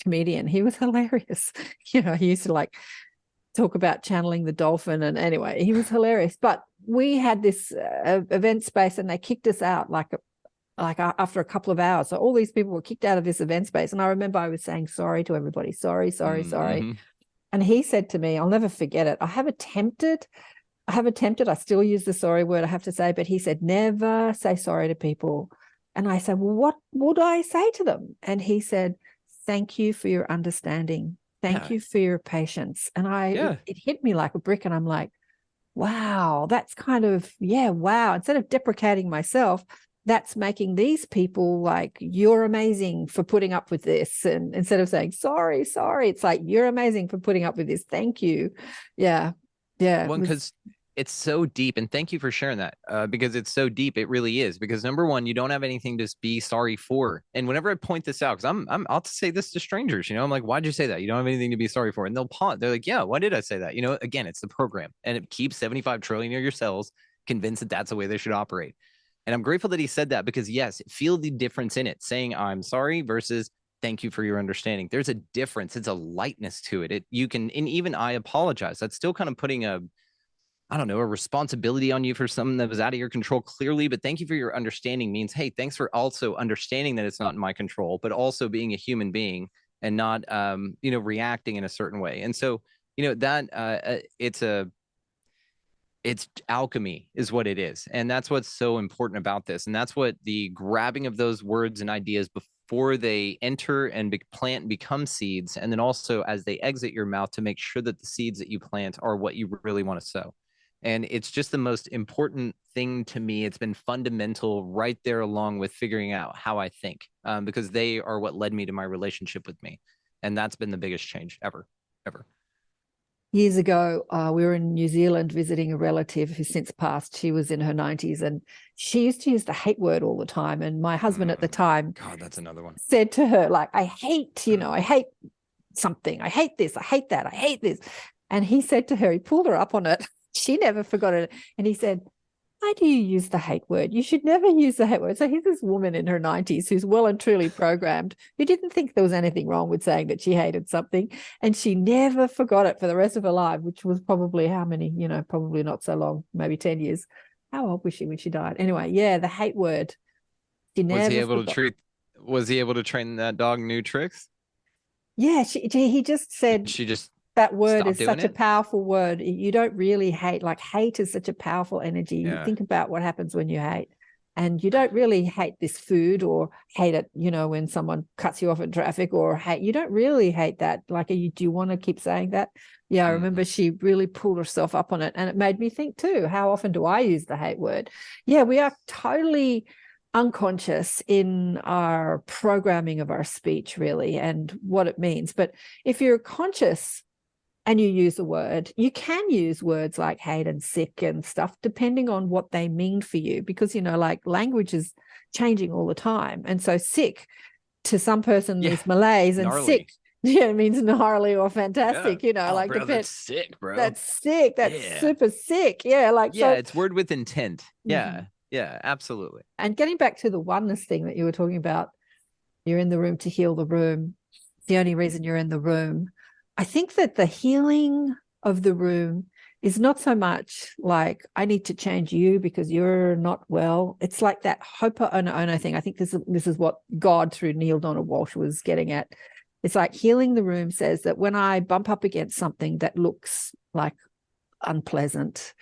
comedian. He was hilarious. You know, he used to like talk about channeling the dolphin, and anyway, he was hilarious. But we had this event space, and they kicked us out like after a couple of hours. So all these people were kicked out of this event space, and I remember I was saying sorry to everybody, sorry. And he said to me, I'll never forget it, I have attempted, I still use the sorry word, I have to say, but he said, never say sorry to people. And I said, well, what would I say to them? And he said, thank you for your understanding. Thank you for your patience. And it hit me like a brick. And I'm like, wow, that's kind of, wow. Instead of deprecating myself, that's making these people like, you're amazing for putting up with this. And instead of saying, sorry, it's like, you're amazing for putting up with this. Thank you. Yeah. Well, because it's so deep, and thank you for sharing that, because it's so deep. It really is. Because number one, you don't have anything to be sorry for. And whenever I point this out, because I'll say this to strangers, you know, I'm like, why'd you say that? You don't have anything to be sorry for. And they'll pause. They're like, yeah, why did I say that? You know, again, it's the program, and it keeps 75 trillion of your cells convinced that that's the way they should operate. And I'm grateful that he said that, because yes, feel the difference in it, saying I'm sorry versus thank you for your understanding. There's a difference. It's a lightness to it. You can, and even I apologize, that's still kind of putting a responsibility on you for something that was out of your control, clearly. But thank you for your understanding means, hey, thanks for also understanding that it's not in my control, but also being a human being and not, reacting in a certain way. And so, that it's alchemy is what it is. And that's what's so important about this. And that's what the grabbing of those words and ideas before they enter and plant and become seeds. And then also as they exit your mouth, to make sure that the seeds that you plant are what you really want to sow. And it's just the most important thing to me. It's been fundamental right there, along with figuring out how I think, because they are what led me to my relationship with me. And that's been the biggest change ever. Years ago, we were in New Zealand visiting a relative who's since passed. She was in her 90s, and she used to use the hate word all the time. And my husband at the time, God, that's another one, said to her, like, I hate something. I hate this. I hate that. I hate this. And he said to her, he pulled her up on it. She never forgot it. And he said, why do you use the hate word? You should never use the hate word. So here's this woman in her 90s who's well and truly programmed, who didn't think there was anything wrong with saying that she hated something. And she never forgot it for the rest of her life, which was probably how many, probably not so long, maybe 10 years. How old was she when she died? Anyway, the hate word. Was he able to train that dog new tricks? Yeah, he just said. She just that word stop is doing such a it. powerful word. You don't really hate. Like hate is such a powerful energy. You Yeah. think about what happens when you hate. And you don't really hate this food or hate it, you know, when someone cuts you off in traffic or hate. You don't really hate that. Like, do you want to keep saying that? Yeah, I remember she really pulled herself up on it. And it made me think too, how often do I use the hate word? Yeah, we are totally unconscious in our programming of our speech, really, and what it means. But if you're conscious and you use a word, you can use words like hate and sick and stuff, depending on what they mean for you, because, you know, like language is changing all the time. And so sick to some person is malaise, and gnarly. sick, yeah, it means gnarly or fantastic, you know, Oh, like bro, that's sick, bro. that's sick, that's super sick. Yeah, like, yeah, so it's word with intent. Yeah, yeah, absolutely. And getting back to the oneness thing that you were talking about, you're in the room to heal the room. It's the only reason you're in the room. I think that the healing of the room is not so much like, I need to change you because you're not well. It's like that ho'oponopono thing. I think this is what God through Neil Donald Walsh was getting at. It's like healing the room says that when I bump up against something that looks like unpleasant,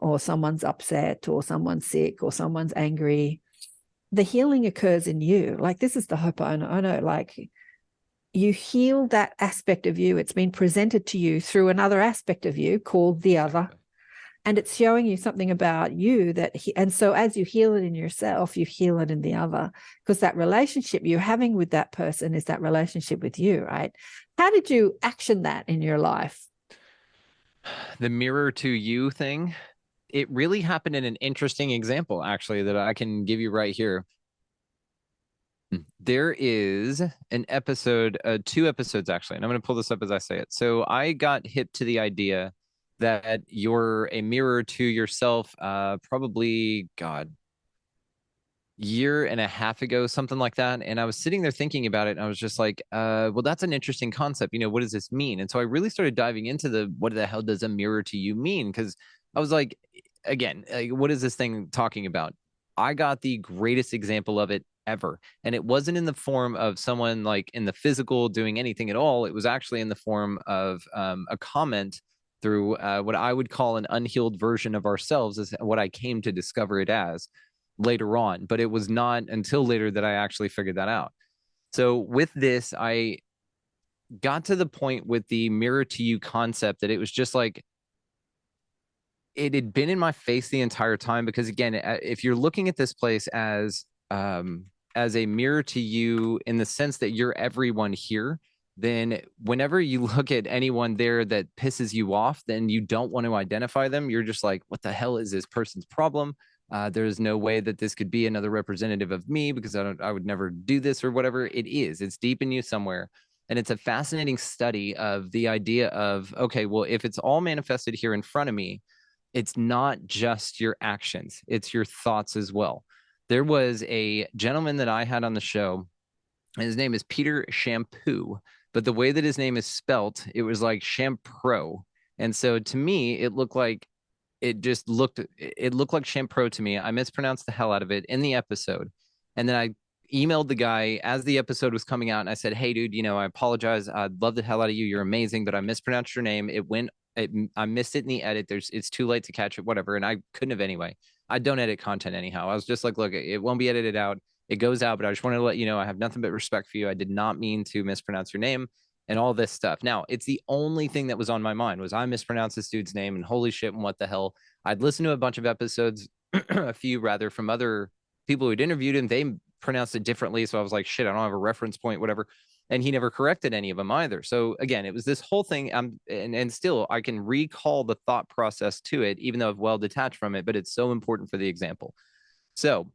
or someone's upset, or someone's sick, or someone's angry, the healing occurs in you. Like, this is the ho'oponopono. Like, you heal that aspect of you. It's been presented to you through another aspect of you called the other. And it's showing you something about you and so as you heal it in yourself, you heal it in the other, because that relationship you're having with that person is that relationship with you, right? How did you action that in your life? The mirror to you thing, it really happened in an interesting example, actually, that I can give you right here. There is an episode, 2 episodes actually, and I'm going to pull this up as I say it. So I got hip to the idea that you're a mirror to yourself, probably, God, year and a half ago, something like that. And I was sitting there thinking about it, and I was just like, well, that's an interesting concept. You know, what does this mean? And so I really started diving into what the hell does a mirror to you mean? Because I was like, again, what is this thing talking about? I got the greatest example of it ever. And it wasn't in the form of someone like in the physical doing anything at all. It was actually in the form of a comment through what I would call an unhealed version of ourselves, is what I came to discover it as later on. But it was not until later that I actually figured that out. So with this, I got to the point with the mirror to you concept that it was just like, it had been in my face the entire time. Because again, if you're looking at this place as a mirror to you in the sense that you're everyone here, then whenever you look at anyone there that pisses you off, then you don't want to identify them. You're just like, what the hell is this person's problem? There's no way that this could be another representative of me, because I would never do this or whatever. It is. It's deep in you somewhere. And it's a fascinating study of the idea of, okay, well, if it's all manifested here in front of me, it's not just your actions, it's your thoughts as well. There was a gentleman that I had on the show, and his name is Peter Shampoo, but the way that his name is spelt, it was like Shampro. And so to me, it looked like Shampro to me. I mispronounced the hell out of it in the episode. And then I emailed the guy as the episode was coming out, and I said, hey, dude, I apologize. I'd love the hell out of you. You're amazing, but I mispronounced your name. I missed it in the edit. It's too late to catch it, whatever. And I couldn't have anyway. I don't edit content anyhow. I was just like, look, it won't be edited out. It goes out, but I just wanted to let you know I have nothing but respect for you. I did not mean to mispronounce your name and all this stuff. Now, it's the only thing that was on my mind was I mispronounced this dude's name, and holy shit, and what the hell. I'd listened to a bunch of episodes, a few rather, from other people who'd interviewed him. They pronounced it differently. So I was like, shit, I don't have a reference point, whatever. And he never corrected any of them either. So again, it was this whole thing. And still, I can recall the thought process to it, even though I've well detached from it, but it's so important for the example. So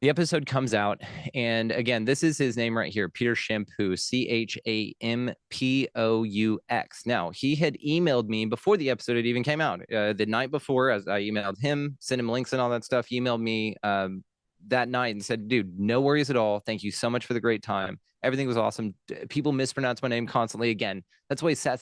the episode comes out, and again, this is his name right here, Peter Shampoo, Champous. Now, he had emailed me before the episode had even came out. The night before, as I emailed him, sent him links and all that stuff, he emailed me that night and said, dude, no worries at all. Thank you so much for the great time. Everything was awesome. People mispronounce my name constantly. Again, that's why he sat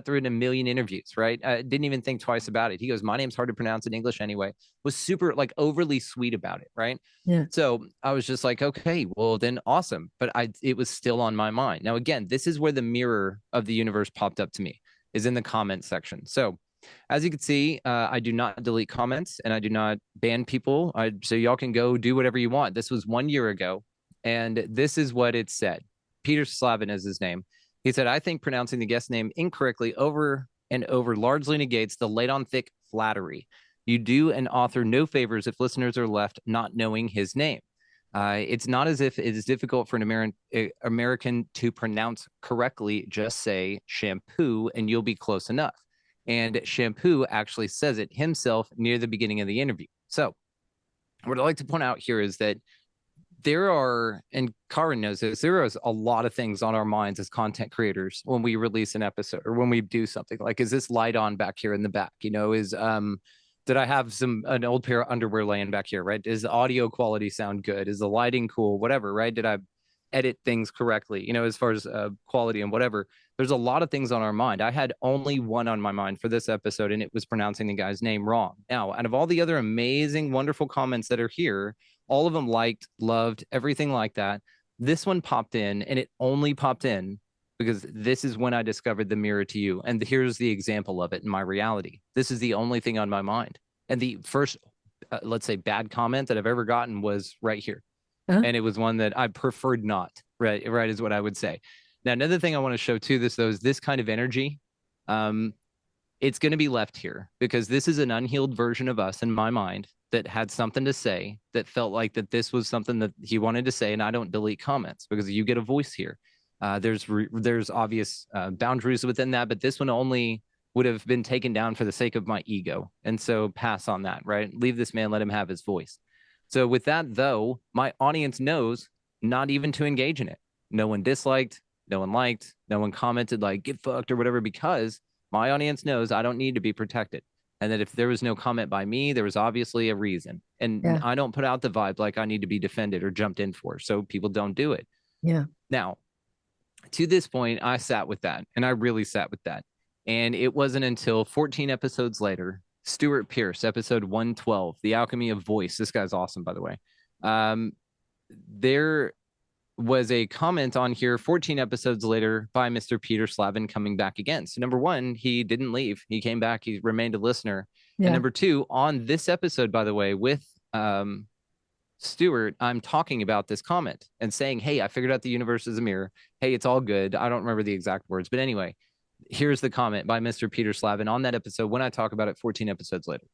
through it in a million interviews, right? Didn't even think twice about it. He goes, my name's hard to pronounce in English anyway. Was super like overly sweet about it, right? Yeah. So I was just like, okay, well then awesome. But it was still on my mind. Now, again, this is where the mirror of the universe popped up to me, is in the comment section. So as you can see, I do not delete comments and I do not ban people. So y'all can go do whatever you want. This was 1 year ago. And this is what it said. Peter Slavin is his name. He said, I think pronouncing the guest name incorrectly over and over largely negates the laid on thick flattery. You do an author no favors if listeners are left not knowing his name. It's not as if it is difficult for an American to pronounce correctly. Just say shampoo and you'll be close enough. And shampoo actually says it himself near the beginning of the interview. So what I'd like to point out here is that there are, and Karin knows this, there is a lot of things on our minds as content creators when we release an episode or when we do something. Like, is this light on back here in the back? You know, did I have an old pair of underwear laying back here, right? Does the audio quality sound good? Is the lighting cool? Whatever, right? Did I edit things correctly? You know, as far as quality and whatever. There's a lot of things on our mind. I had only one on my mind for this episode, and it was pronouncing the guy's name wrong. Now, out of all the other amazing, wonderful comments that are here, all of them liked, loved, everything like that. This one popped in, and it only popped in because this is when I discovered the mirror to you. And here's the example of it in my reality. This is the only thing on my mind. And the first, let's say, bad comment that I've ever gotten was right here. And it was one that I preferred not, right is what I would say. Now, another thing I want to show too, though, is this kind of energy. It's going to be left here because this is an unhealed version of us in my mind that had something to say, that felt like that this was something that he wanted to say. And I don't delete comments because you get a voice here. There's obvious boundaries within that, but this one only would have been taken down for the sake of my ego. And so pass on that, right? Leave this man, let him have his voice. So with that, though, my audience knows not even to engage in it. No one disliked, no one liked, no one commented like get fucked or whatever, because my audience knows I don't need to be protected. And that if there was no comment by me, there was obviously a reason. And I don't put out the vibe like I need to be defended or jumped in for. So people don't do it. Yeah. Now, to this point, I sat with that, and I really sat with that. And it wasn't until 14 episodes later, Stuart Pearce, episode 112, The Alchemy of Voice. This guy's awesome, by the way. There was a comment on here 14 episodes later by Mr. Peter Slavin coming back again. So number one, he didn't leave. He came back. He remained a listener. Yeah. And number two, on this episode, by the way, with Stuart, I'm talking about this comment and saying, hey, I figured out the universe is a mirror. Hey, it's all good. I don't remember the exact words, but anyway, here's the comment by Mr. Peter Slavin on that episode when I talk about it 14 episodes later.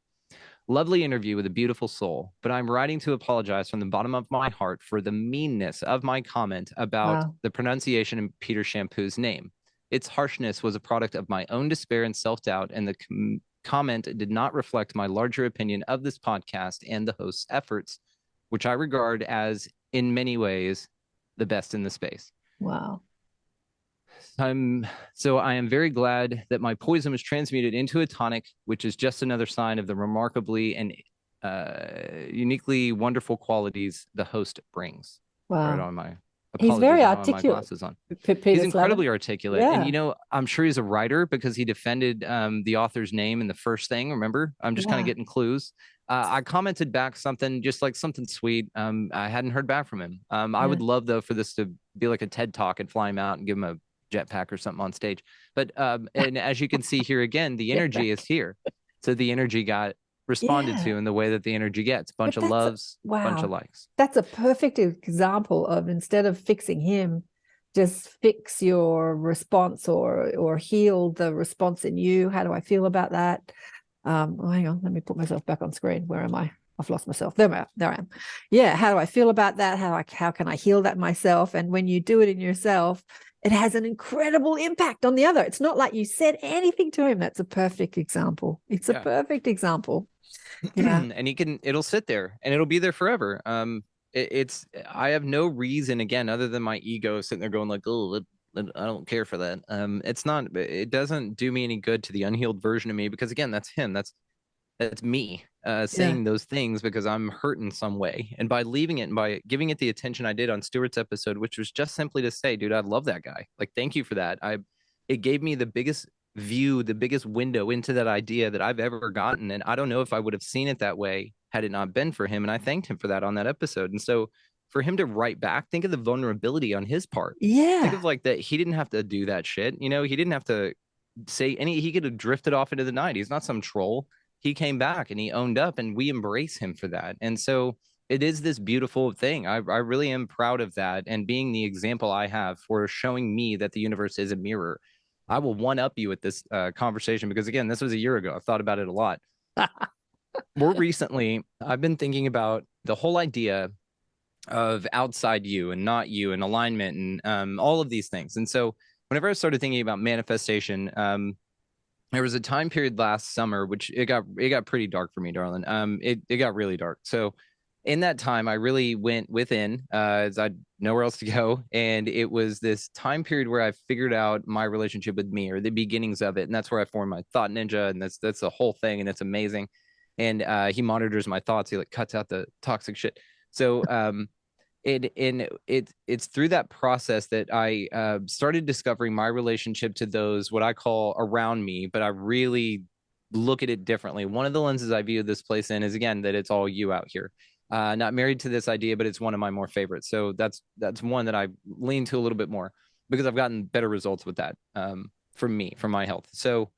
Lovely interview with a beautiful soul, but I'm writing to apologize from the bottom of my heart for the meanness of my comment about the pronunciation of Peter Shampoo's name. Its harshness was a product of my own despair and self-doubt, and the comment did not reflect my larger opinion of this podcast and the host's efforts, which I regard as, in many ways, the best in the space. Wow. So I am very glad that my poison was transmuted into a tonic, which is just another sign of the remarkably and uniquely wonderful qualities the host brings. Wow. Right on my He's very articulate. My glasses on. He's incredibly articulate. Yeah. And, you know, I'm sure he's a writer because he defended the author's name in the first thing. Remember, I'm just kind of getting clues. I commented back something, just like something sweet. I hadn't heard back from him. I would love, though, for this to be like a TED Talk and fly him out and give him a jetpack or something on stage. But and as you can see here again, the energy is here. So the energy got responded to in the way that the energy gets. Bunch of loves, bunch of likes. That's a perfect example of, instead of fixing him, just fix your response or heal the response in you. How do I feel about that? Hang on, let me put myself back on screen. Where am I? I've lost myself. There I am. Yeah, how do I feel about that? How can I heal that myself? And when you do it in yourself, it has an incredible impact on the other. It's not like you said anything to him. That's a perfect example. It's a perfect example. Yeah. And it'll sit there and it'll be there forever. I have no reason, again, other than my ego sitting there going like, oh, I don't care for that. It doesn't do me any good to the unhealed version of me, because again, that's him. That's That's me saying those things because I'm hurt in some way. And by leaving it and by giving it the attention I did on Stewart's episode, which was just simply to say, dude, I love that guy. Like, thank you for that. It gave me the biggest view, the biggest window into that idea that I've ever gotten. And I don't know if I would have seen it that way had it not been for him. And I thanked him for that on that episode. And so for him to write back, think of the vulnerability on his part. Yeah. Think of like that. He didn't have to do that shit. You know, he didn't have to say he could have drifted off into the night. He's not some troll. He came back and he owned up, and we embrace him for that. And so it is this beautiful thing. I really am proud of that, and being the example I have for showing me that the universe is a mirror. I will one up you at this conversation because, again, this was a year ago. I've thought about it a lot. More recently, I've been thinking about the whole idea of outside you and not you and alignment and all of these things. And so whenever I started thinking about manifestation, there was a time period last summer, which it got pretty dark for me, darling. It got really dark. So in that time, I really went within, as I had nowhere else to go. And it was this time period where I figured out my relationship with me, or the beginnings of it. And that's where I formed my thought ninja. And that's the whole thing. And it's amazing. And he monitors my thoughts. He like cuts out the toxic shit. So it's through that process that I started discovering my relationship to those, what I call around me, but I really look at it differently. One of the lenses I view this place in is, again, that it's all you out here. Not married to this idea, but it's one of my more favorites. So that's one that I lean to a little bit more because I've gotten better results with that for me, for my health. So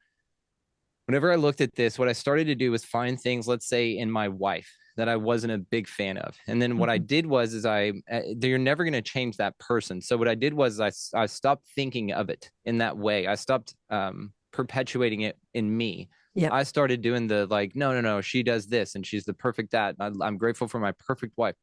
whenever I looked at this, what I started to do was find things, let's say, in my wife that I wasn't a big fan of. And then what I did was you're never going to change that person. So what I did was I stopped thinking of it in that way. I stopped perpetuating it in me. Yep. I started doing the like, no, she does this and she's the perfect that. I'm grateful for my perfect wife.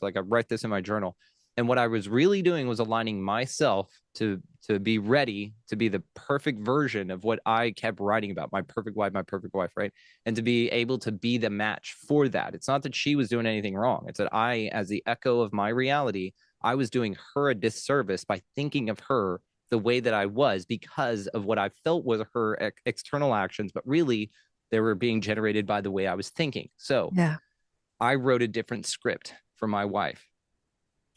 Like I write this in my journal. And what I was really doing was aligning myself to be ready to be the perfect version of what I kept writing about, my perfect wife, right? And to be able to be the match for that. It's not that she was doing anything wrong. It's that I, as the echo of my reality, I was doing her a disservice by thinking of her the way that I was because of what I felt was her external actions, but really they were being generated by the way I was thinking. So I wrote a different script for my wife.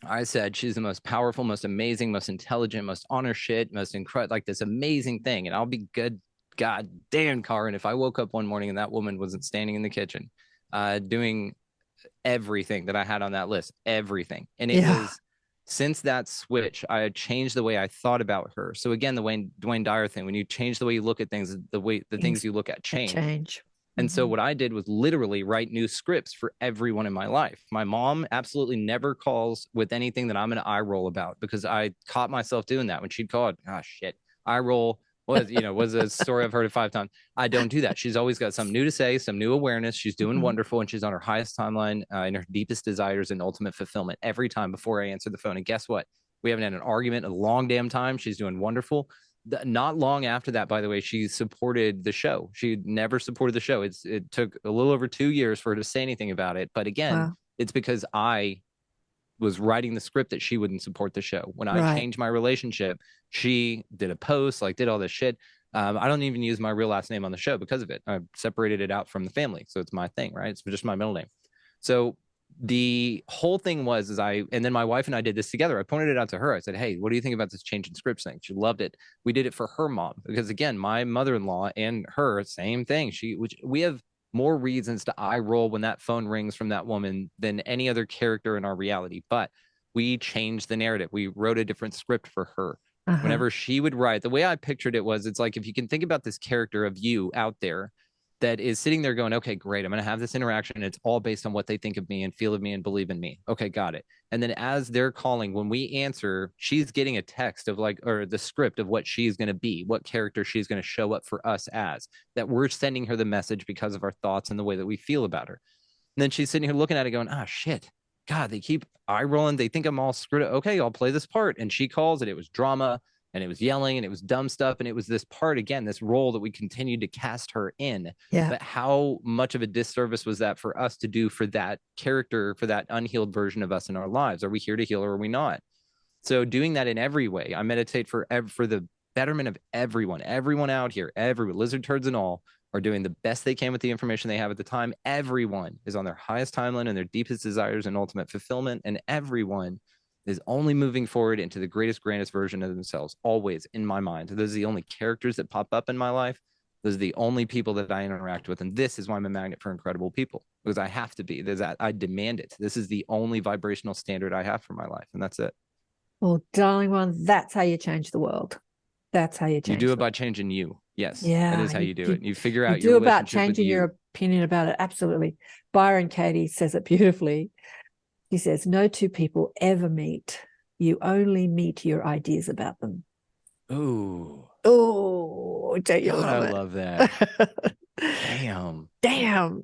I said, she's the most powerful, most amazing, most intelligent, most honor shit, most incredible, like this amazing thing. And I'll be good. God damn, Karin, if I woke up one morning and that woman wasn't standing in the kitchen doing everything that I had on that list, everything. And it was since that switch, I had changed the way I thought about her. So again, the Dwayne Dyer thing, when you change the way you look at things, the things you look at change. And so what I did was literally write new scripts for everyone in my life. My mom absolutely never calls with anything that I'm going to eye roll about because I caught myself doing that when she'd call it. Ah, shit. Eye roll was a story I've heard it 5 times. I don't do that. She's always got something new to say, some new awareness. She's doing wonderful, and she's on her highest timeline in her deepest desires and ultimate fulfillment every time before I answer the phone. And guess what? We haven't had an argument in a long damn time. She's doing wonderful. Not long after that, by the way, she supported the show. She never supported the show. It took a little over 2 years for her to say anything about it. But again, it's because I was writing the script that she wouldn't support the show. When I changed my relationship, she did a post, like did all this shit. I don't even use my real last name on the show because of it. I separated it out from the family. So it's my thing, right? It's just my middle name. So the whole thing was and then my wife and I did this together. I pointed it out to her. I said, hey, what do you think about this change in scripts thing? She loved it. We did it for her mom because, again, my mother-in-law and her, same thing. We have more reasons to eye roll when that phone rings from that woman than any other character in our reality. But we changed the narrative. We wrote a different script for her. Whenever she would write, the way I pictured it was, it's like, if you can think about this character of you out there that is sitting there going, okay, great, I'm going to have this interaction. And it's all based on what they think of me and feel of me and believe in me. Okay, got it. And then as they're calling, when we answer, she's getting a text of or the script of what she's going to be, what character she's going to show up for us as, that we're sending her the message because of our thoughts and the way that we feel about her. And then she's sitting here looking at it going, shit, God, they keep eye rolling. They think I'm all screwed up. Okay, I'll play this part. And she calls it. It was drama. And it was yelling and it was dumb stuff. And it was this part, again, this role that we continued to cast her in. But how much of a disservice was that for us to do for that character, for that unhealed version of us in our lives? Are we here to heal or are we not? So doing that in every way, I meditate for the betterment of everyone out here, everyone, lizard turds and all. are doing the best they can with the information they have at the time. Everyone is on their highest timeline and their deepest desires and ultimate fulfillment. And everyone is only moving forward into the greatest, grandest version of themselves, always in my mind. Those are the only characters that pop up in my life. Those are the only people that I interact with. And this is why I'm a magnet for incredible people, because I have to be. There's that, I demand it. This is the only vibrational standard I have for my life. And that's it. Well, darling one, that's how you change the world. That's how you change. You do the it by world. changing you. Yes. Yeah. That is how you do it. You figure You out do your about relationship with changing you. your opinion about it. Absolutely. Byron Katie says it beautifully. He says, no two people ever meet. You only meet your ideas about them. Ooh. Oh, don't you God, love I it? love that. Damn. Damn.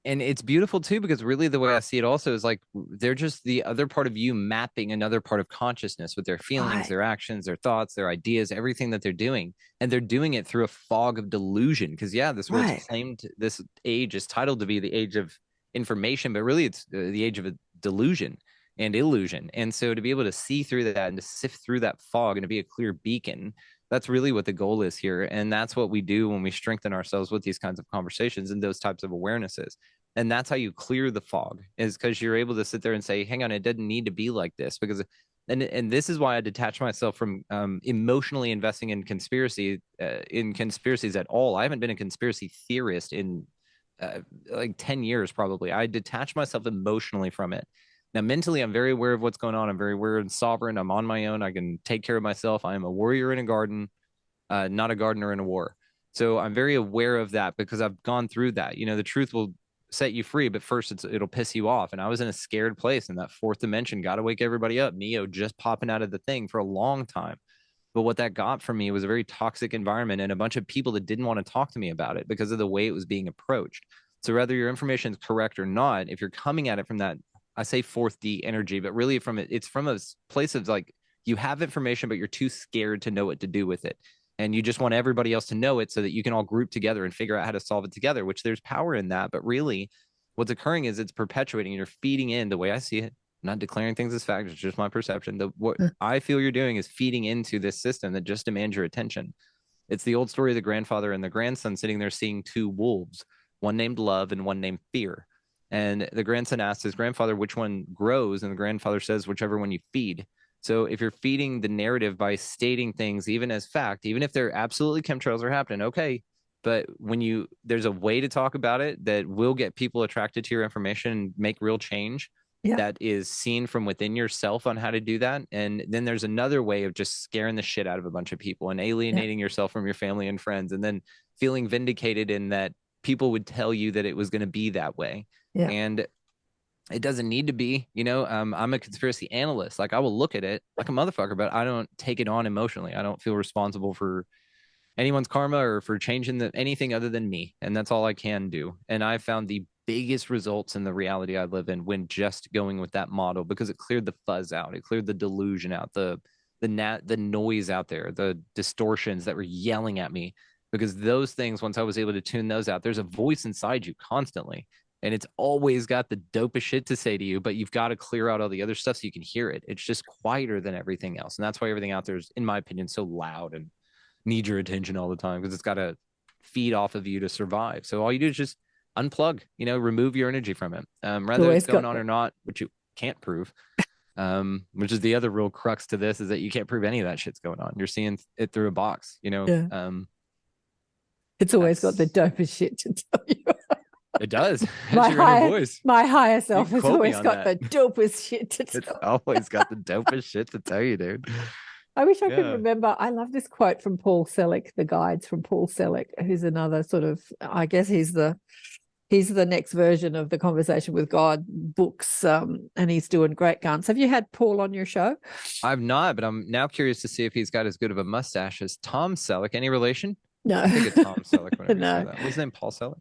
And it's beautiful too, because really the way I see it also is like they're just the other part of you mapping another part of consciousness with their feelings, Right. their actions, their thoughts, their ideas, everything that they're doing. And they're doing it through a fog of delusion. Because yeah, this world's Right. claimed, this age is titled to be the age of information, but really it's the age of a delusion and illusion. And so to be able to see through that and to sift through that fog and to be a clear beacon, that's really what the goal is here. And that's what we do when we strengthen ourselves with these kinds of conversations and those types of awarenesses. And that's how you clear the fog, is because you're able to sit there and say, hang on, it doesn't need to be like this. Because and this is why I detach myself from emotionally investing in conspiracies at all. I haven't been a conspiracy theorist in like 10 years probably. I detach myself emotionally from it. Now, mentally, I'm very aware of what's going on. I'm very aware and sovereign. I'm on my own. I can take care of myself. I am a warrior in a garden, not a gardener in a war. So I'm very aware of that because I've gone through that. You know, the truth will set you free, but first it'll piss you off. And I was in a scared place in that fourth dimension. Got to wake everybody up. Neo just popping out of the thing for a long time. But what that got for me was a very toxic environment and a bunch of people that didn't want to talk to me about it because of the way it was being approached. So whether your information is correct or not, if you're coming at it from that, I say fourth D energy, but really it's from a place of like, you have information, but you're too scared to know what to do with it. And you just want everybody else to know it so that you can all group together and figure out how to solve it together, which there's power in that. But really what's occurring is it's perpetuating. You're feeding in, the way I see it, not declaring things as fact, it's just my perception. What I feel you're doing is feeding into this system that just demands your attention. It's the old story of the grandfather and the grandson sitting there seeing two wolves, one named love and one named fear. And the grandson asks his grandfather which one grows, and the grandfather says whichever one you feed. So if you're feeding the narrative by stating things even as fact, even if they're absolutely chemtrails are happening, okay, but when there's a way to talk about it that will get people attracted to your information and make real change, that is seen from within yourself on how to do that. And then there's another way of just scaring the shit out of a bunch of people and alienating yourself from your family and friends, and then feeling vindicated in that people would tell you that it was going to be that way. And it doesn't need to be, I'm a conspiracy analyst. Like, I will look at it like a motherfucker, but I don't take it on emotionally. I don't feel responsible for anyone's karma or for changing anything other than me. And that's all I can do. And I found the biggest results in the reality I live in when just going with that model, because it cleared the fuzz out. It cleared the delusion out, the noise out there, the distortions that were yelling at me, because those things, once I was able to tune those out, there's a voice inside you constantly. And it's always got the dopest shit to say to you, but you've got to clear out all the other stuff so you can hear it. It's just quieter than everything else. And that's why everything out there is, in my opinion, so loud and needs your attention all the time, because it's got to feed off of you to survive. So all you do is just unplug, remove your energy from it. Whether it's going on or not, which you can't prove, which is the other real crux to this, is that you can't prove any of that shit's going on. You're seeing it through a box, It's always got the dopest shit to tell you. It does. My your inner voice. My higher self has quote me always on got that. the dopest shit to tell. It's always got the dopest shit to tell you, dude. I wish I could remember. I love this quote from Paul Selig, the guides from Paul Selig, who's another sort of, I guess he's the next version of the Conversation with God books, and he's doing great guns. Have you had Paul on your show? I've not, but I'm now curious to see if he's got as good of a mustache as Tom Selleck. Any relation? No. I think it's Tom Selleck whenever you say that. What's his name? Paul Selleck?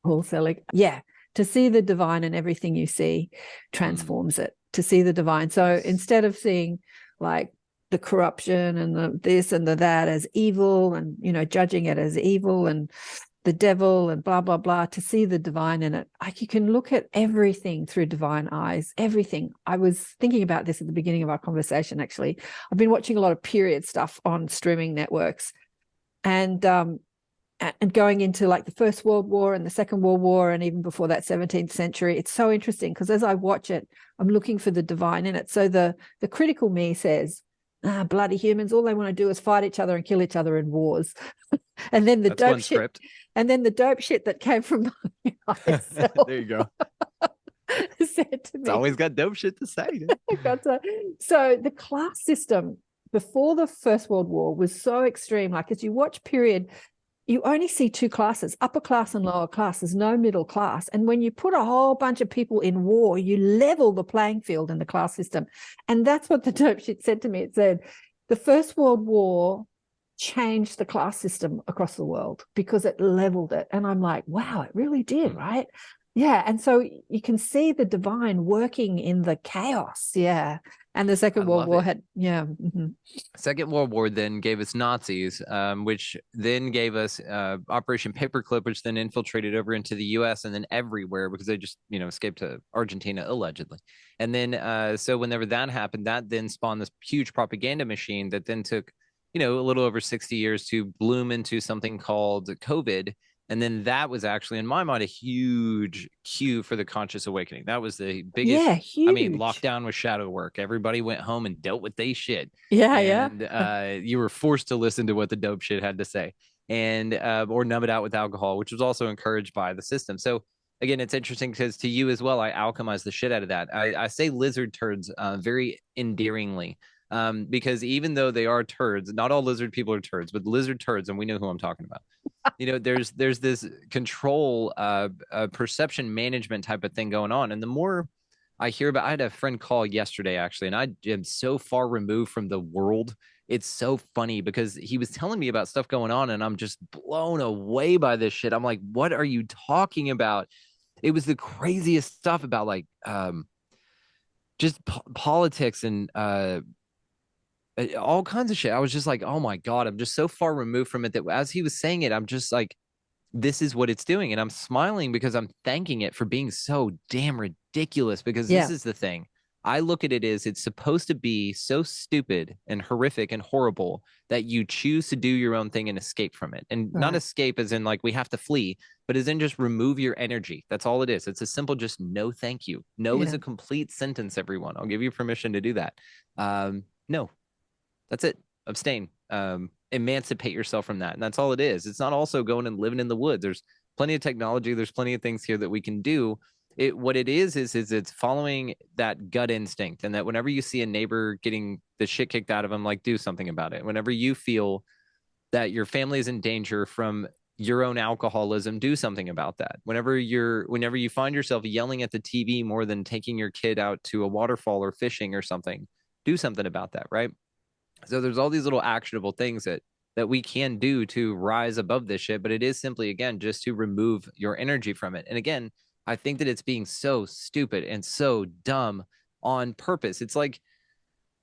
Paul Selig. Yeah. To see the divine and everything you see transforms it. To see the divine. So instead of seeing like the corruption and the this and the that as evil, and judging it as evil and the devil and blah blah blah, to see the divine in it, like you can look at everything through divine eyes. Everything. I was thinking about this at the beginning of our conversation. Actually, I've been watching a lot of period stuff on streaming networks, and and going into like the First World War and the Second World War, and even before that, 17th century. It's so interesting because as I watch it, I'm looking for the divine in it. So the critical me says, bloody humans, all they want to do is fight each other and kill each other in wars. And then the That's dope one shit, script. and then the dope shit that came from myself There you go. said to me, It's always got dope shit to say. so the class system before the First World War was so extreme. Like as you watch period, you only see two classes, upper class and lower class. There's no middle class. And when you put a whole bunch of people in war, you level the playing field in the class system. And that's what the dope shit said to me. It said the First World War changed the class system across the world because it leveled it. And I'm like, wow, it really did, right? Yeah. And so you can see the divine working in the chaos. Yeah. And the Second World War had, yeah. Second World War then gave us Nazis, which then gave us Operation Paperclip, which then infiltrated over into the U.S. and then everywhere because they just, escaped to Argentina, allegedly. And then, so whenever that happened, that then spawned this huge propaganda machine that then took, a little over 60 years to bloom into something called COVID. And then that was actually, in my mind, a huge cue for the conscious awakening. That was the biggest. Yeah, huge. I mean, lockdown was shadow work. Everybody went home and dealt with they shit. Yeah, and, you were forced to listen to what the dope shit had to say, and or numb it out with alcohol, which was also encouraged by the system. So again, it's interesting because to you as well, I alchemize the shit out of that. I say lizard turds very endearingly. Because even though they are turds, not all lizard people are turds, but lizard turds, and we know who I'm talking about. There's this control, perception management type of thing going on. And the more I hear about, I had a friend call yesterday, actually, and I am so far removed from the world. It's so funny because he was telling me about stuff going on, and I'm just blown away by this shit. I'm like, what are you talking about? It was the craziest stuff about like just politics and all kinds of shit. I was just like, oh my God, I'm just so far removed from it that as he was saying it, I'm just like, this is what it's doing. And I'm smiling because I'm thanking it for being so damn ridiculous, because this is the thing. I look at it as it's supposed to be so stupid and horrific and horrible that you choose to do your own thing and escape from it. And not escape as in like we have to flee, but as in just remove your energy. That's all it is. It's a simple just no thank you. No is a complete sentence, everyone. I'll give you permission to do that. No. That's it. Abstain. Emancipate yourself from that. And that's all it is. It's not also going and living in the woods. There's plenty of technology. There's plenty of things here that we can do. What it is it's following that gut instinct, and that whenever you see a neighbor getting the shit kicked out of them, like do something about it. Whenever you feel that your family is in danger from your own alcoholism, do something about that. Whenever you find yourself yelling at the TV more than taking your kid out to a waterfall or fishing or something, do something about that, right? So there's all these little actionable things that we can do to rise above this shit, but it is simply, again, just to remove your energy from it. And again, I think that it's being so stupid and so dumb on purpose. It's like,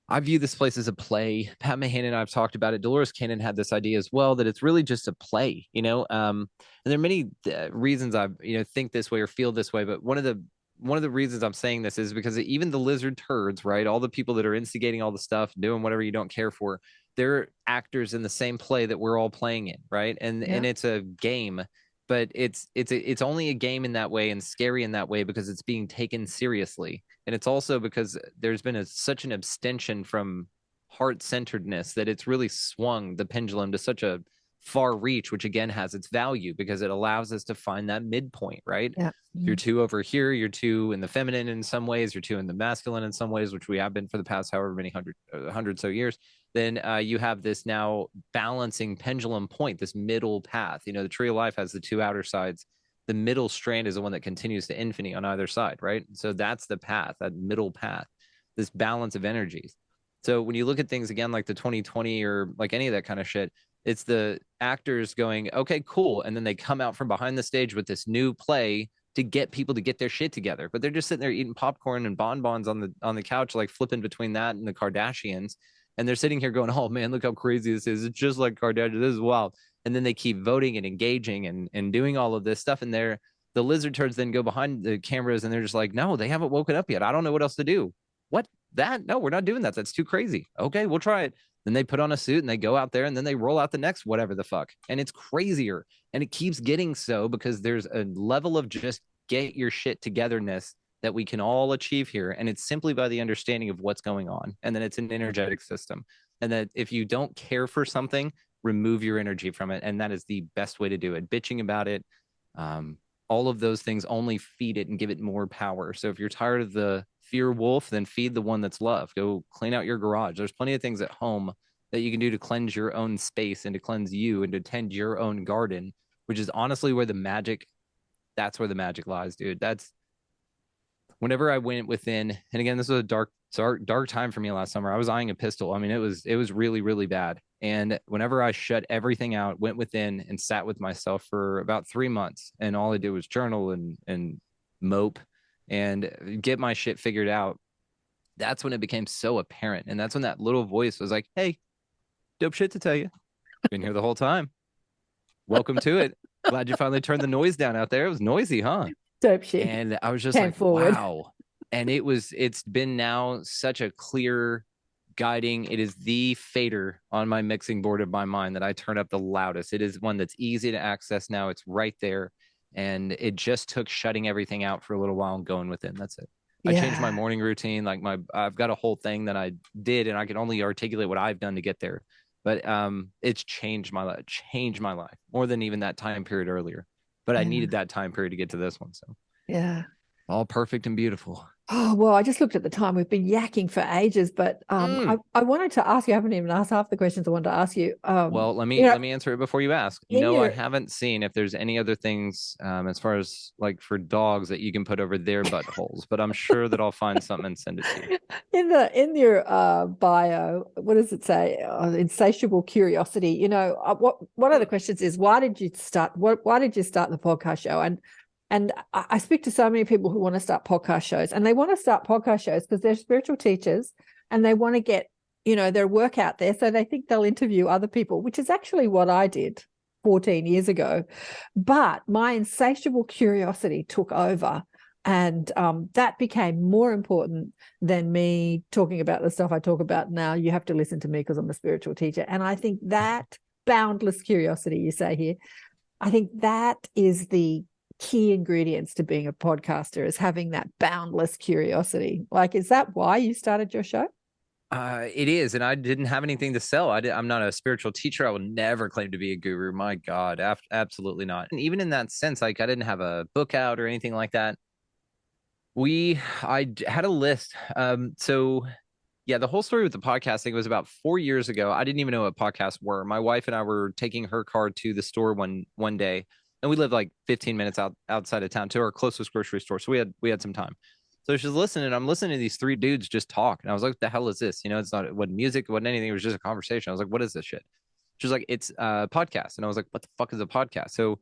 I view this place as a play. Pat Mahan and I have talked about it. Dolores Cannon had this idea as well, that it's really just a play, and there are many reasons I, think this way or feel this way. But one of the reasons I'm saying this is because even the lizard turds, right? All the people that are instigating all the stuff, doing whatever you don't care for, they're actors in the same play that we're all playing in, right? And it's a game, but it's only a game in that way and scary in that way because it's being taken seriously. And it's also because there's been such an abstention from heart-centeredness that it's really swung the pendulum to such a far reach, which again has its value because it allows us to find that midpoint, right? Yeah. You're two over here, you're two in the feminine in some ways, you're two in the masculine in some ways, which we have been for the past however many hundred so years. Then you have this now balancing pendulum point, this middle path. The tree of life has the two outer sides. The middle strand is the one that continues to infinity on either side, right? So that's the path, that middle path, this balance of energies. So when you look at things again, like the 2020 or like any of that kind of shit, it's the actors going, okay, cool. And then they come out from behind the stage with this new play to get people to get their shit together. But they're just sitting there eating popcorn and bonbons on the couch, like flipping between that and the Kardashians. And they're sitting here going, oh man, look how crazy this is. It's just like Kardashian. This is wild. And then they keep voting and engaging and doing all of this stuff. And the lizard turds then go behind the cameras and they're just like, no, they haven't woken up yet. I don't know what else to do. What? That? No, we're not doing that. That's too crazy. Okay, we'll try it. Then they put on a suit and they go out there and then they roll out the next whatever the fuck. And it's crazier. And it keeps getting so because there's a level of just get your shit togetherness that we can all achieve here. And it's simply by the understanding of what's going on. And then it's an energetic system. And that if you don't care for something, remove your energy from it. And that is the best way to do it. Bitching about it, all of those things only feed it and give it more power. So if you're tired of the fear wolf, then feed the one that's love. Go clean out your garage. There's plenty of things at home that you can do to cleanse your own space and to cleanse you and to tend your own garden, which is honestly where the magic, that's where the magic lies, dude. That's whenever I went within, and again, this was a dark time for me last summer. I was eyeing a pistol. I mean, it was really, really bad. And whenever I shut everything out, went within and sat with myself for about 3 months, and all I did was journal and mope and get my shit figured out, that's when it became so apparent. And that's when that little voice was like, hey, dope shit to tell you. Been here the whole time. Welcome to it. Glad you finally turned the noise down out there. It was noisy, huh? Dope shit. And I was just Came like, forward. wow. And it's been now such a clear guiding. It is the fader on my mixing board of my mind that I turn up the loudest. It is one that's easy to access now. It's right there. And it just took shutting everything out for a little while and going within. That's it. I changed my morning routine. Like I've got a whole thing that I did, and I can only articulate what I've done to get there. But it's changed my life more than even that time period earlier. But I needed that time period to get to this one. So yeah, all perfect and beautiful. Oh, well, I just looked at the time. We've been yakking for ages, but I wanted to ask you, I haven't even asked half the questions I wanted to ask you. Well, let me answer it before you ask. I haven't seen if there's any other things as far as like for dogs that you can put over their buttholes, but I'm sure that I'll find something and send it to you. In your bio, what does it say? Insatiable curiosity. One of the questions is why did you start the podcast show? And I speak to so many people who want to start podcast shows, and they want to start podcast shows because they're spiritual teachers and they want to get, their work out there. So they think they'll interview other people, which is actually what I did 14 years ago. But my insatiable curiosity took over, and that became more important than me talking about the stuff I talk about now. You have to listen to me because I'm a spiritual teacher. And I think that boundless curiosity you say here, I think that is the key ingredients to being a podcaster, is having that boundless curiosity. Like, is that why you started your show? It is, and I didn't have anything to sell. I'm not a spiritual teacher. I will never claim to be a guru. My God, absolutely not. And even in that sense, like I didn't have a book out or anything like that. I had a list. So yeah, the whole story with the podcasting was about 4 years ago. I didn't even know what podcasts were. My wife and I were taking her car to the store one day. And we lived like 15 minutes outside of town to our closest grocery store. So we had some time. So she's listening. I'm listening to these three dudes just talk. And I was like, what the hell is this? It wasn't music, it wasn't anything. It was just a conversation. I was like, what is this shit? She's like, it's a podcast. And I was like, what the fuck is a podcast? So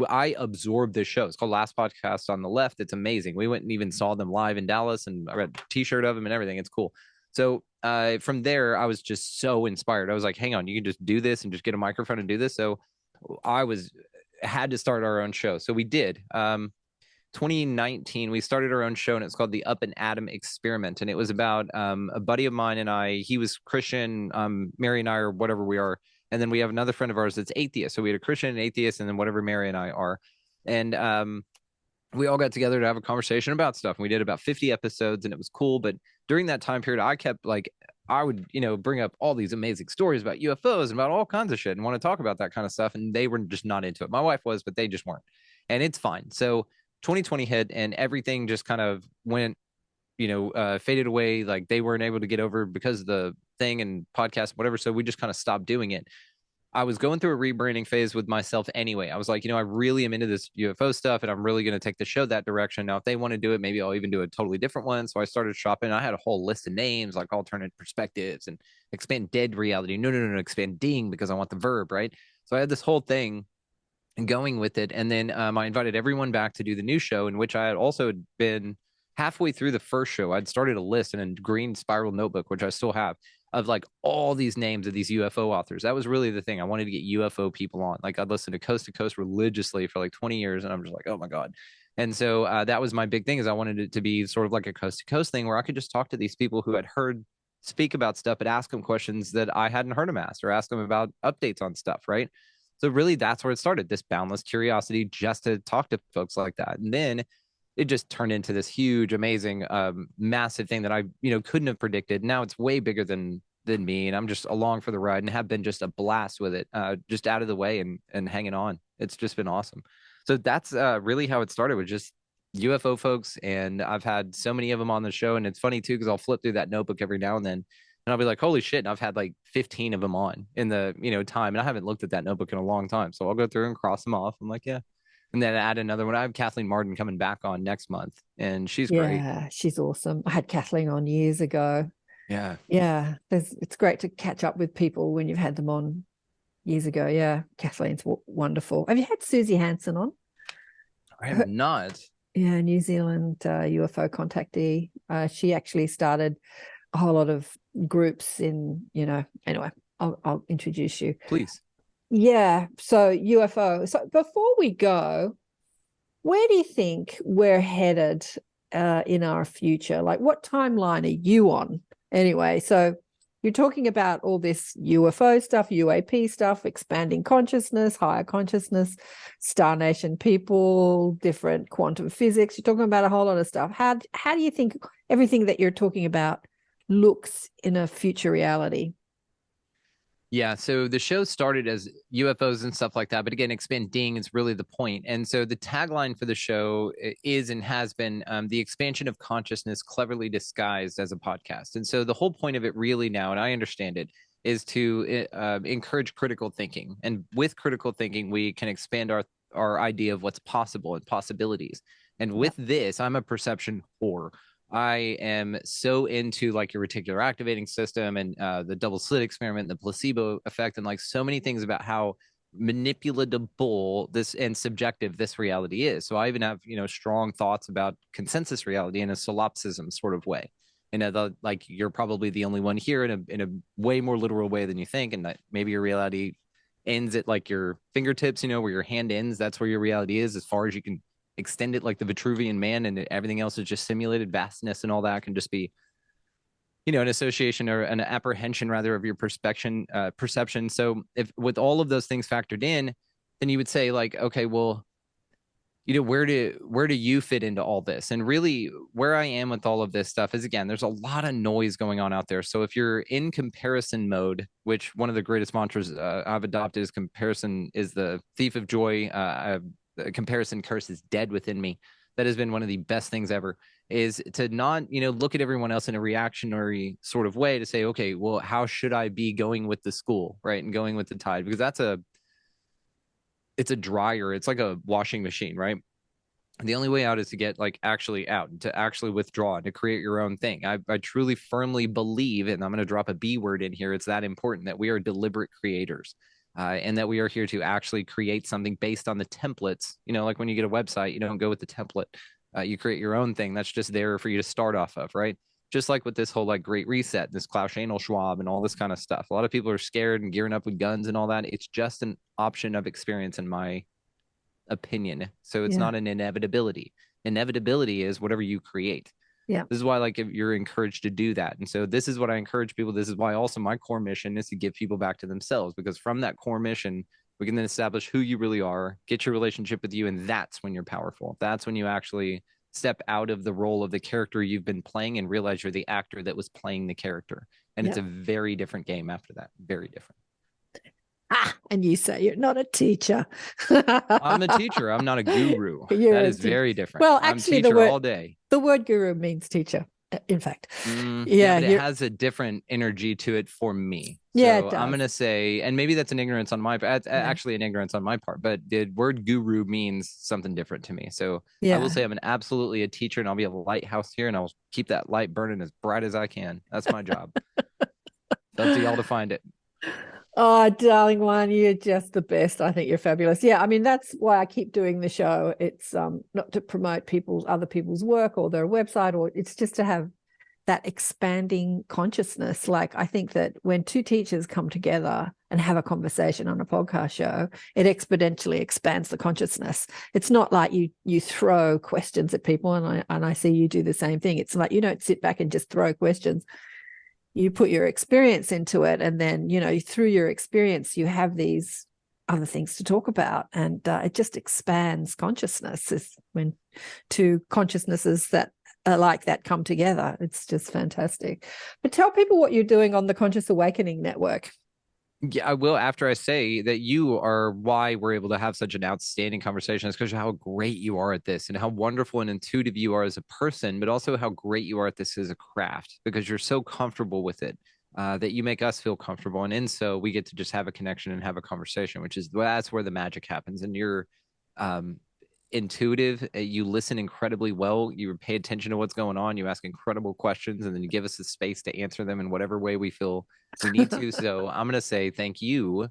I absorbed this show. It's called Last Podcast on the Left. It's amazing. We went and even saw them live in Dallas, and I got a t-shirt of them and everything. It's cool. So from there, I was just so inspired. I was like, hang on, you can just do this and just get a microphone and do this. So I had to start our own show. So we did. 2019, we started our own show, and it's called the Up and Adam Experiment. And it was about a buddy of mine and I. He was Christian. Mary and I are whatever we are. And then we have another friend of ours that's atheist. So we had a Christian and atheist, and then whatever Mary and I are. And we all got together to have a conversation about stuff. And we did about 50 episodes, and it was cool. But during that time period, I kept I would, bring up all these amazing stories about UFOs and about all kinds of shit and want to talk about that kind of stuff. And they were just not into it. My wife was, but they just weren't. And it's fine. So 2020 hit, and everything just kind of went, faded away. Like they weren't able to get over because of the thing and podcast, whatever. So we just kind of stopped doing it. I was going through a rebranding phase with myself anyway. I was like, I really am into this UFO stuff, and I'm really going to take the show that direction. Now, if they want to do it, maybe I'll even do a totally different one. So I started shopping. I had a whole list of names like alternate perspectives and expanded reality. No, expanding, because I want the verb, right? So I had this whole thing and going with it. And then I invited everyone back to do the new show, in which I had also been halfway through the first show. I'd started a list in a green spiral notebook, which I still have, of like all these names of these UFO authors. That was really the thing. I wanted to get UFO people on. Like I'd listen to Coast to Coast religiously for like 20 years. And I'm just like, oh my God. And so that was my big thing, is I wanted it to be sort of like a coast to coast thing where I could just talk to these people who had heard speak about stuff, but ask them questions that I hadn't heard them ask, or ask them about updates on stuff, right? So really, that's where it started, this boundless curiosity just to talk to folks like that. And then it just turned into this huge, amazing, massive thing that I, couldn't have predicted. Now it's way bigger than me, and I'm just along for the ride and have been just a blast with it, just out of the way and hanging on. It's just been awesome. So that's really how it started, with just UFO folks, and I've had so many of them on the show. And it's funny too, because I'll flip through that notebook every now and then, and I'll be like, holy shit, and I've had like 15 of them on in the time, and I haven't looked at that notebook in a long time. So I'll go through and cross them off. I'm like, yeah. And then add another one. I have Kathleen Martin coming back on next month, and she's great. Yeah, she's awesome. I had Kathleen on years ago. Yeah. Yeah, it's great to catch up with people when you've had them on years ago. Yeah, Kathleen's wonderful. Have you had Susie Hansen on? I have not. Yeah, New Zealand UFO contactee. She actually started a whole lot of groups in, anyway, I'll introduce you. Please. Yeah, so UFO. So before we go, where do you think we're headed in our future? Like, what timeline are you on? Anyway, so you're talking about all this UFO stuff, UAP stuff, expanding consciousness, higher consciousness, Star Nation people, different quantum physics. You're talking about a whole lot of stuff. How do you think everything that you're talking about looks in a future reality? Yeah, so the show started as UFOs and stuff like that, but again, expanding is really the point. And so the tagline for the show is and has been the expansion of consciousness cleverly disguised as a podcast. And so the whole point of it really now, and I understand it, is to encourage critical thinking. And with critical thinking, we can expand our idea of what's possible and possibilities. And with this, I'm a perception whore. I am so into like your reticular activating system and the double slit experiment, the placebo effect, and like so many things about how manipulatable this and subjective this reality is. So I even have, strong thoughts about consensus reality in a solipsism sort of way. Like you're probably the only one here in a way more literal way than you think. And that maybe your reality ends at like your fingertips, where your hand ends. That's where your reality is as far as you can extend it, like the Vitruvian Man, and everything else is just simulated vastness, and all that can just be, an association or an apprehension rather of your perception. So if with all of those things factored in, then you would say like, okay, well, where do you fit into all this? And really where I am with all of this stuff is, again, there's a lot of noise going on out there. So if you're in comparison mode, which one of the greatest mantras I've adopted is comparison is the thief of joy. The comparison curse is dead within me. That has been one of the best things ever, is to not, look at everyone else in a reactionary sort of way to say, okay, well, how should I be going with the school, right? And going with the tide, because it's a dryer. It's like a washing machine, right? And the only way out is to get like actually out, to actually withdraw, to create your own thing. I truly firmly believe, and I'm going to drop a B word in here, it's that important, that we are deliberate creators. And that we are here to actually create something based on the templates. Like when you get a website, you don't go with the template. You create your own thing that's just there for you to start off of, right? Just like with this whole like Great Reset, this Klaus Schwab and all this kind of stuff. A lot of people are scared and gearing up with guns and all that. It's just an option of experience, in my opinion. So it's not an inevitability. Inevitability is whatever you create. Yeah. This is why, like, if you're encouraged to do that. And so this is what I encourage people. This is why also my core mission is to give people back to themselves, because from that core mission, we can then establish who you really are, get your relationship with you. And that's when you're powerful. That's when you actually step out of the role of the character you've been playing and realize you're the actor that was playing the character. And it's a very different game after that. Very different. And you say you're not a teacher. I'm a teacher. I'm not a guru. That is very different. Well, actually, I'm teacher all day. The word guru means teacher, in fact. But it has a different energy to it for me. So it does. I'm going to say, and maybe that's an ignorance on my part, actually an ignorance on my part, but the word guru means something different to me. So I will say I'm absolutely a teacher, and I'll be a lighthouse here, and I'll keep that light burning as bright as I can. That's my job. Up to y'all to find it. Oh, darling one, you're just the best. I think you're fabulous. Yeah, I mean, that's why I keep doing the show. It's not to promote other people's work or their website, or it's just to have that expanding consciousness. Like, I think that when two teachers come together and have a conversation on a podcast show, it exponentially expands the consciousness. It's not like you throw questions at people, and I see you do the same thing. It's like you don't sit back and just throw questions. you put your experience into it, and then, you know, through your experience, you have these other things to talk about, and it just expands consciousness. Is when two consciousnesses that are like that come together. It's just fantastic. But tell people what you're doing on the Conscious Awakening Network. Yeah, I will, after I say that you are why we're able to have such an outstanding conversation. It's because of how great you are at this and how wonderful and intuitive you are as a person, but also how great you are at this as a craft, because you're so comfortable with it, that you make us feel comfortable. And in so we get to just have a connection and have a conversation, which is, that's where the magic happens. And you're intuitive. You listen incredibly well. You pay attention to what's going on. You ask incredible questions, and then you give us the space to answer them in whatever way we feel we need to. So I'm going to say thank you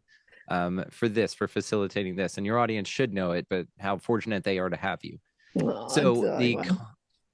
for this, for facilitating this. And your audience should know it, but how fortunate they are to have you. So the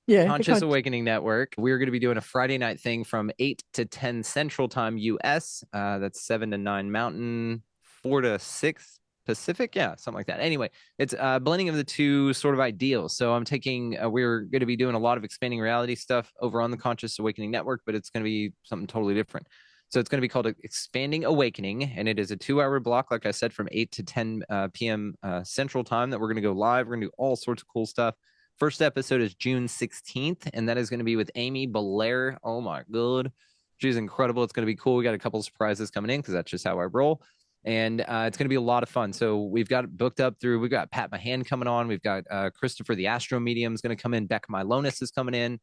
Conscious Awakening Network, we're going to be doing a Friday night thing from 8 to 10 Central Time US. That's 7 to 9 Mountain, 4 to 6 Pacific. Yeah, something like that. Anyway, it's a blending of the two sort of ideals. So I'm taking, we're going to be doing a lot of expanding reality stuff over on the Conscious Awakening Network, but it's going to be something totally different. So it's going to be called Expanding Awakening, and it is a 2-hour block, like I said, from 8 to 10 p.m. Central Time that we're going to go live. We're going to do all sorts of cool stuff. First episode is June 16th, and that is going to be with Amy Belair. Oh, my God. She's incredible. It's going to be cool. We got a couple of surprises coming in because that's just how I roll. And it's going to be a lot of fun. So we've got it booked up through, we've got Pat Mahan coming on. We've got Christopher the Astro Medium is going to come in. Becca Mylonis is coming in.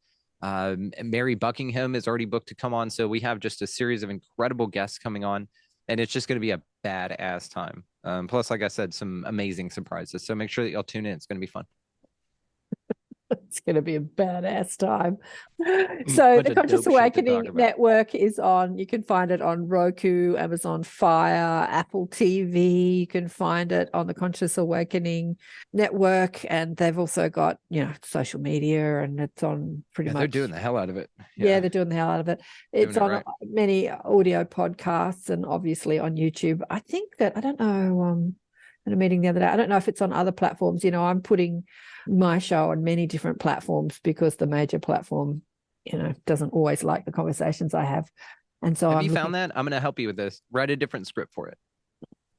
Mary Buckingham is already booked to come on. So we have just a series of incredible guests coming on, and it's just going to be a badass time. Plus, like I said, some amazing surprises. So make sure that y'all tune in. It's going to be fun. It's going to be a badass time. So the Conscious Awakening Network is on, you can find it on Roku, Amazon Fire, Apple TV. You can find it on the Conscious Awakening Network. And they've also got, you know, social media, and it's on pretty much. They're doing the hell out of it. Yeah, they're doing the hell out of it. It's on many audio podcasts and obviously on YouTube. I think that, I don't know, at a meeting the other day, I don't know if it's on other platforms. You know, I'm putting my show on many different platforms because the major platform, you know, doesn't always like the conversations I have. And so have you found that? I'm going to help you with this. Write a different script for it.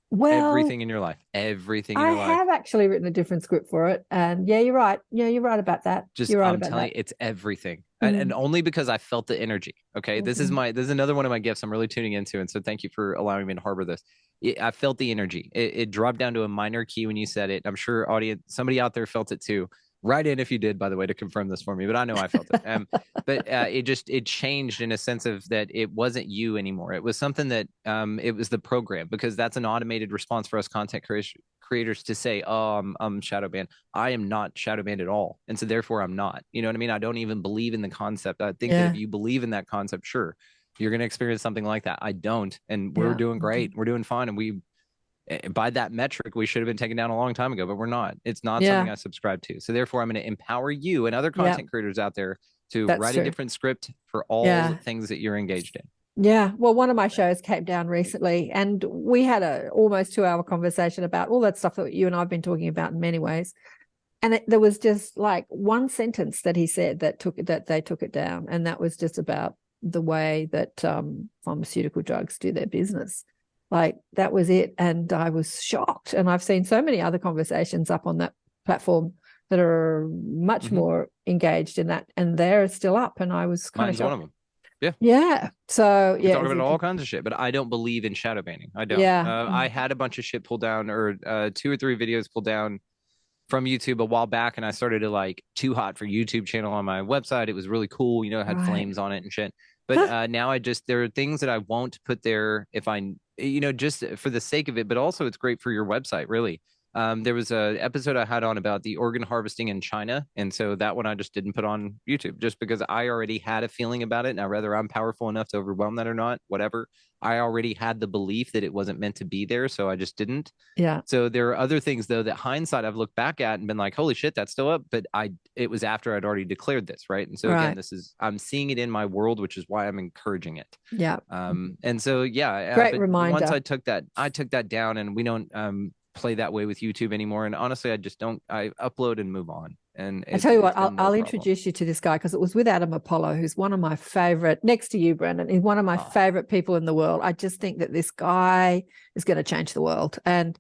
Well, everything in your life, everything in your life. I have actually written a different script for it. And yeah, you're right. Yeah, you're right about that. You're right I'm telling you, it's everything. And only because I felt the energy. Okay. This is another one of my gifts I'm really tuning into. And so thank you for allowing me to harbor this. I felt the energy. It dropped down to a minor key when you said it. I'm sure somebody out there felt it too. Write in if you did, by the way, to confirm this for me, but I know I felt it. But it changed in a sense of that it wasn't you anymore. It was something that it was the program, because that's an automated response for us content creators to say, oh, I'm shadow banned. I am not shadow banned at all. And so therefore I'm not, you know what I mean? I don't even believe in the concept. I think that if you believe in that concept, sure, you're going to experience something like that. I don't. And we're doing great. We're doing fine. And by that metric, we should have been taken down a long time ago, but we're not. It's not something I subscribe to. So therefore, I'm going to empower you and other content creators out there to write a different script for all the things that you're engaged in. Yeah. Well, one of my shows came down recently, and we had a almost 2-hour conversation about all that stuff that you and I've been talking about in many ways. And there was just like one sentence that he said that they took it down. And that was just about the way that pharmaceutical drugs do their business. Like, that was it. And I was shocked. And I've seen so many other conversations up on that platform that are much more engaged in that, and they're still up. And I was kind of shocked. One of them. Yeah. Yeah. So we talk about all kinds of shit, but I don't believe in shadow banning. I don't. I had a bunch of shit pulled down, or 2 or 3 videos pulled down from YouTube a while back, and I started to like Too Hot for YouTube channel on my website. It was really cool. You know, it had flames on it and shit. But now there are things that I won't put there if I, you know, just for the sake of it, but also it's great for your website, really. There was an episode I had on about the organ harvesting in China. And so that one I just didn't put on YouTube, just because I already had a feeling about it. Now, whether I'm powerful enough to overwhelm that or not, whatever, I already had the belief that it wasn't meant to be there. So I just didn't. Yeah. So there are other things, though, that hindsight I've looked back at and been like, holy shit, that's still up. But it was after I'd already declared this. Right. And so again, I'm seeing it in my world, which is why I'm encouraging it. Yeah. And so, yeah. Great reminder. Once I took that down, and we don't play that way with YouTube anymore. And honestly, I upload and move on. And I tell you what, it's been no I'll problem. introduce you to this guy because it was with Adam Apollo, who's one of my favorite, next to you, Brendan, he's one of my favorite people in the world. I just think that this guy is going to change the world. And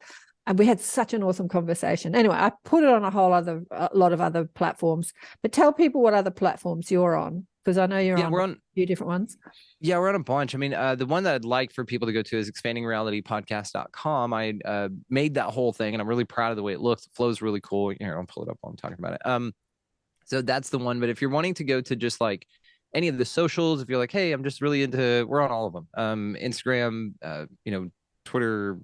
we had such an awesome conversation. Anyway, I put it on a lot of other platforms, but tell people what other platforms you're on, because I know we're on a few different ones. Yeah, we're on a bunch. I mean, the one that I'd like for people to go to is expandingrealitypodcast.com. I made that whole thing, and I'm really proud of the way it looks. It flows really cool. Here, I'll pull it up while I'm talking about it. So that's the one. But if you're wanting to go to just like any of the socials, if you're like, hey, I'm just really we're on all of them. Instagram, Twitter,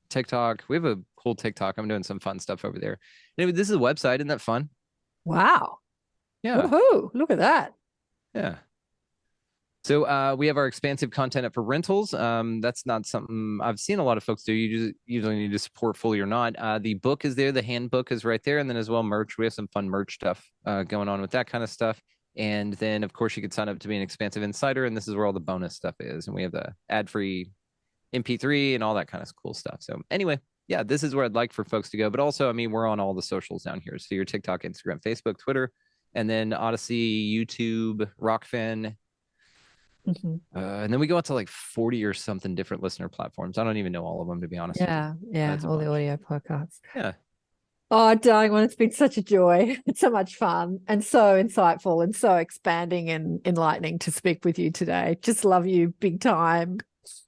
TikTok. We have a cool TikTok. I'm doing some fun stuff over there. Anyway, this is a website. Isn't that fun? Wow. Yeah. Woohoo. Look at that. Yeah. So we have our expansive content up for rentals. That's not something I've seen a lot of folks do. You just usually need to support fully or not. The book is there. The handbook is right there. And then as well, merch. We have some fun merch stuff going on with that kind of stuff. And then, of course, you could sign up to be an expansive insider. And this is where all the bonus stuff is. And we have the ad-free MP3 and all that kind of cool stuff. So anyway, yeah, this is where I'd like for folks to go. But also, I mean, we're on all the socials down here. So your TikTok, Instagram, Facebook, Twitter, and then Odyssey, YouTube, Rockfin. And then we go out to like 40 or something different listener platforms. I don't even know all of them, to be honest. Yeah. All the audio podcasts. Yeah. Oh, darling one, it's been such a joy. It's so much fun and so insightful and so expanding and enlightening to speak with you today. Just love you big time.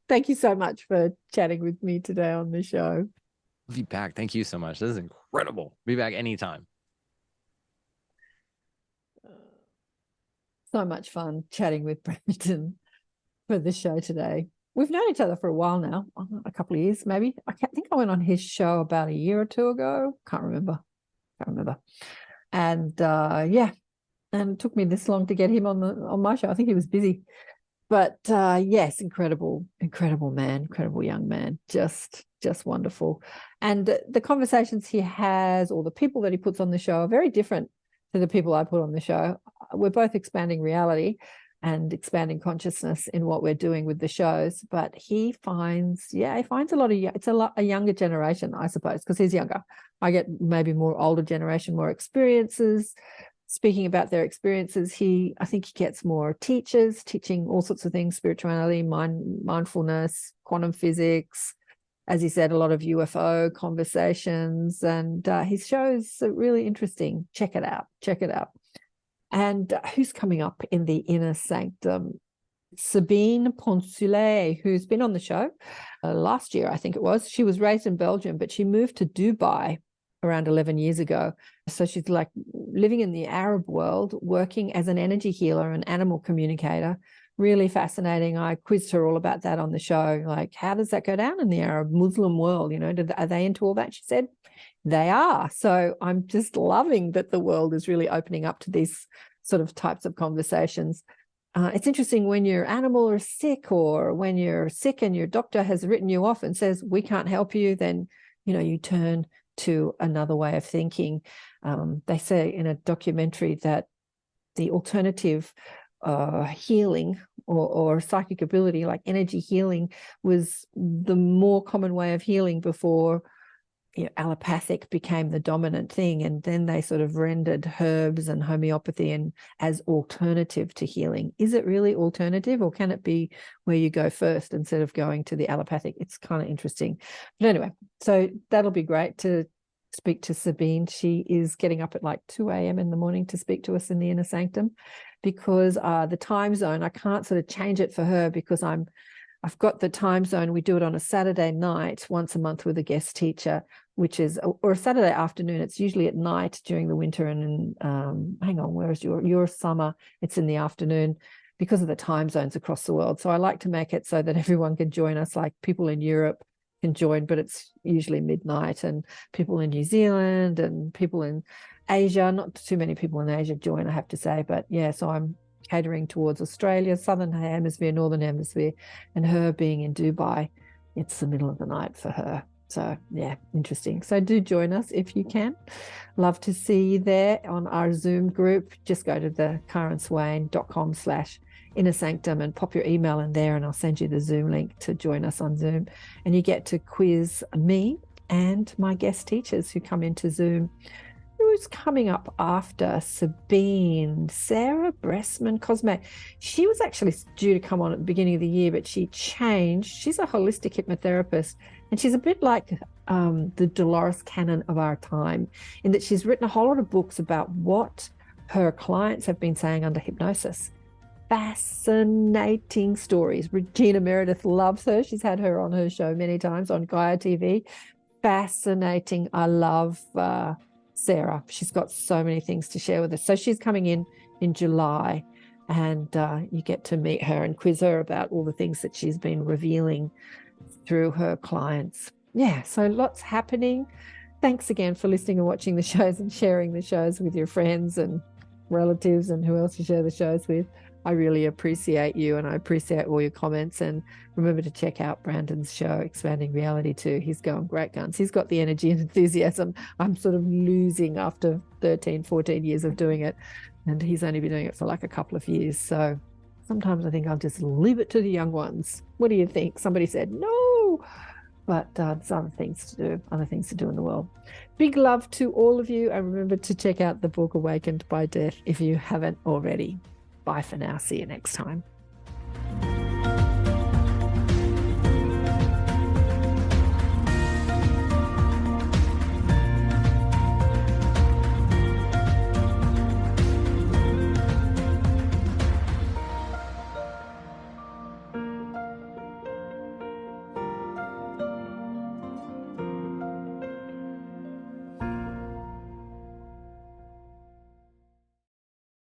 Thank you so much for chatting with me today on the show. I'll be back. Thank you so much. This is incredible. Be back anytime. So much fun chatting with Brendan for the show today. We've known each other for a while now, a couple of years maybe. I think I went on his show about a year or two ago. Can't remember. And and it took me this long to get him on my show. I think he was busy. But yes, incredible man, incredible young man, just wonderful. And the conversations he has, or the people that he puts on the show, are very different to the people I put on the show. We're both expanding reality and expanding consciousness in what we're doing with the shows, but he finds a lot of a younger generation, I suppose, because he's younger. I get maybe more older generation, more experiences. Speaking about their experiences, I think he gets more teachers teaching all sorts of things: spirituality, mindfulness, quantum physics, as he said, a lot of UFO conversations, and his shows are really interesting. Check it out. And who's coming up in the Inner Sanctum? Sabine Poncelet, who's been on the show last year, I think it was. She was raised in Belgium, but she moved to Dubai around 11 years ago. So she's like living in the Arab world, working as an energy healer and animal communicator. Really fascinating. I quizzed her all about that on the show. Like, how does that go down in the Arab Muslim world? Are they into all that? She said, they are. So I'm just loving that the world is really opening up to these sort of types of conversations. It's interesting when your animal is sick, or when you're sick and your doctor has written you off and says, we can't help you, then, you turn to another way of thinking. They say in a documentary that the alternative healing or psychic ability, like energy healing, was the more common way of healing before allopathic became the dominant thing, and then they sort of rendered herbs and homeopathy as alternative to healing. Is it really alternative, or can it be where you go first instead of going to the allopathic? It's kind of interesting. But anyway, so that'll be great to speak to Sabine. She is getting up at like 2 a.m. in the morning to speak to us in the Inner Sanctum, because the time zone, I can't sort of change it for her, because I've got the time zone. We do it on a Saturday night once a month with a guest teacher, or a Saturday afternoon. It's usually at night during the winter, and hang on, where is your summer? It's in the afternoon because of the time zones across the world. So I like to make it so that everyone can join us, like people in Europe can join, but it's usually midnight, and people in New Zealand and people in Asia, not too many people in Asia join, I have to say, but yeah, so I'm catering towards Australia, Southern Hemisphere, Northern Hemisphere, and her being in Dubai, it's the middle of the night for her. So yeah, interesting. So do join us if you can. Love to see you there on our Zoom group. Just go to the karenswain.com/Inner Sanctum and pop your email in there, and I'll send you the Zoom link to join us on Zoom. And you get to quiz me and my guest teachers who come into Zoom, who who's coming up after Sabine? Sarah Bressman Cosme. She was actually due to come on at the beginning of the year, but she changed. She's a holistic hypnotherapist, and she's a bit like the Dolores Cannon of our time, in that she's written a whole lot of books about what her clients have been saying under hypnosis. Fascinating stories. Regina Meredith loves her. She's had her on her show many times on Gaia TV. Fascinating. I love Sarah. She's got so many things to share with us. So she's coming in July, and you get to meet her and quiz her about all the things that she's been revealing through her clients. Yeah, so lots happening. Thanks again for listening and watching the shows and sharing the shows with your friends and relatives and who else you share the shows with. I really appreciate you, and I appreciate all your comments. And remember to check out Brandon's show, Expanding Reality, too. He's going great guns. He's got the energy and enthusiasm I'm sort of losing after 13, 14 years of doing it. And he's only been doing it for like a couple of years. So sometimes I think I'll just leave it to the young ones. What do you think? Somebody said no, but there's other things to do in the world. Big love to all of you. And remember to check out the book Awakened by Death if you haven't already. Bye for now. See you next time.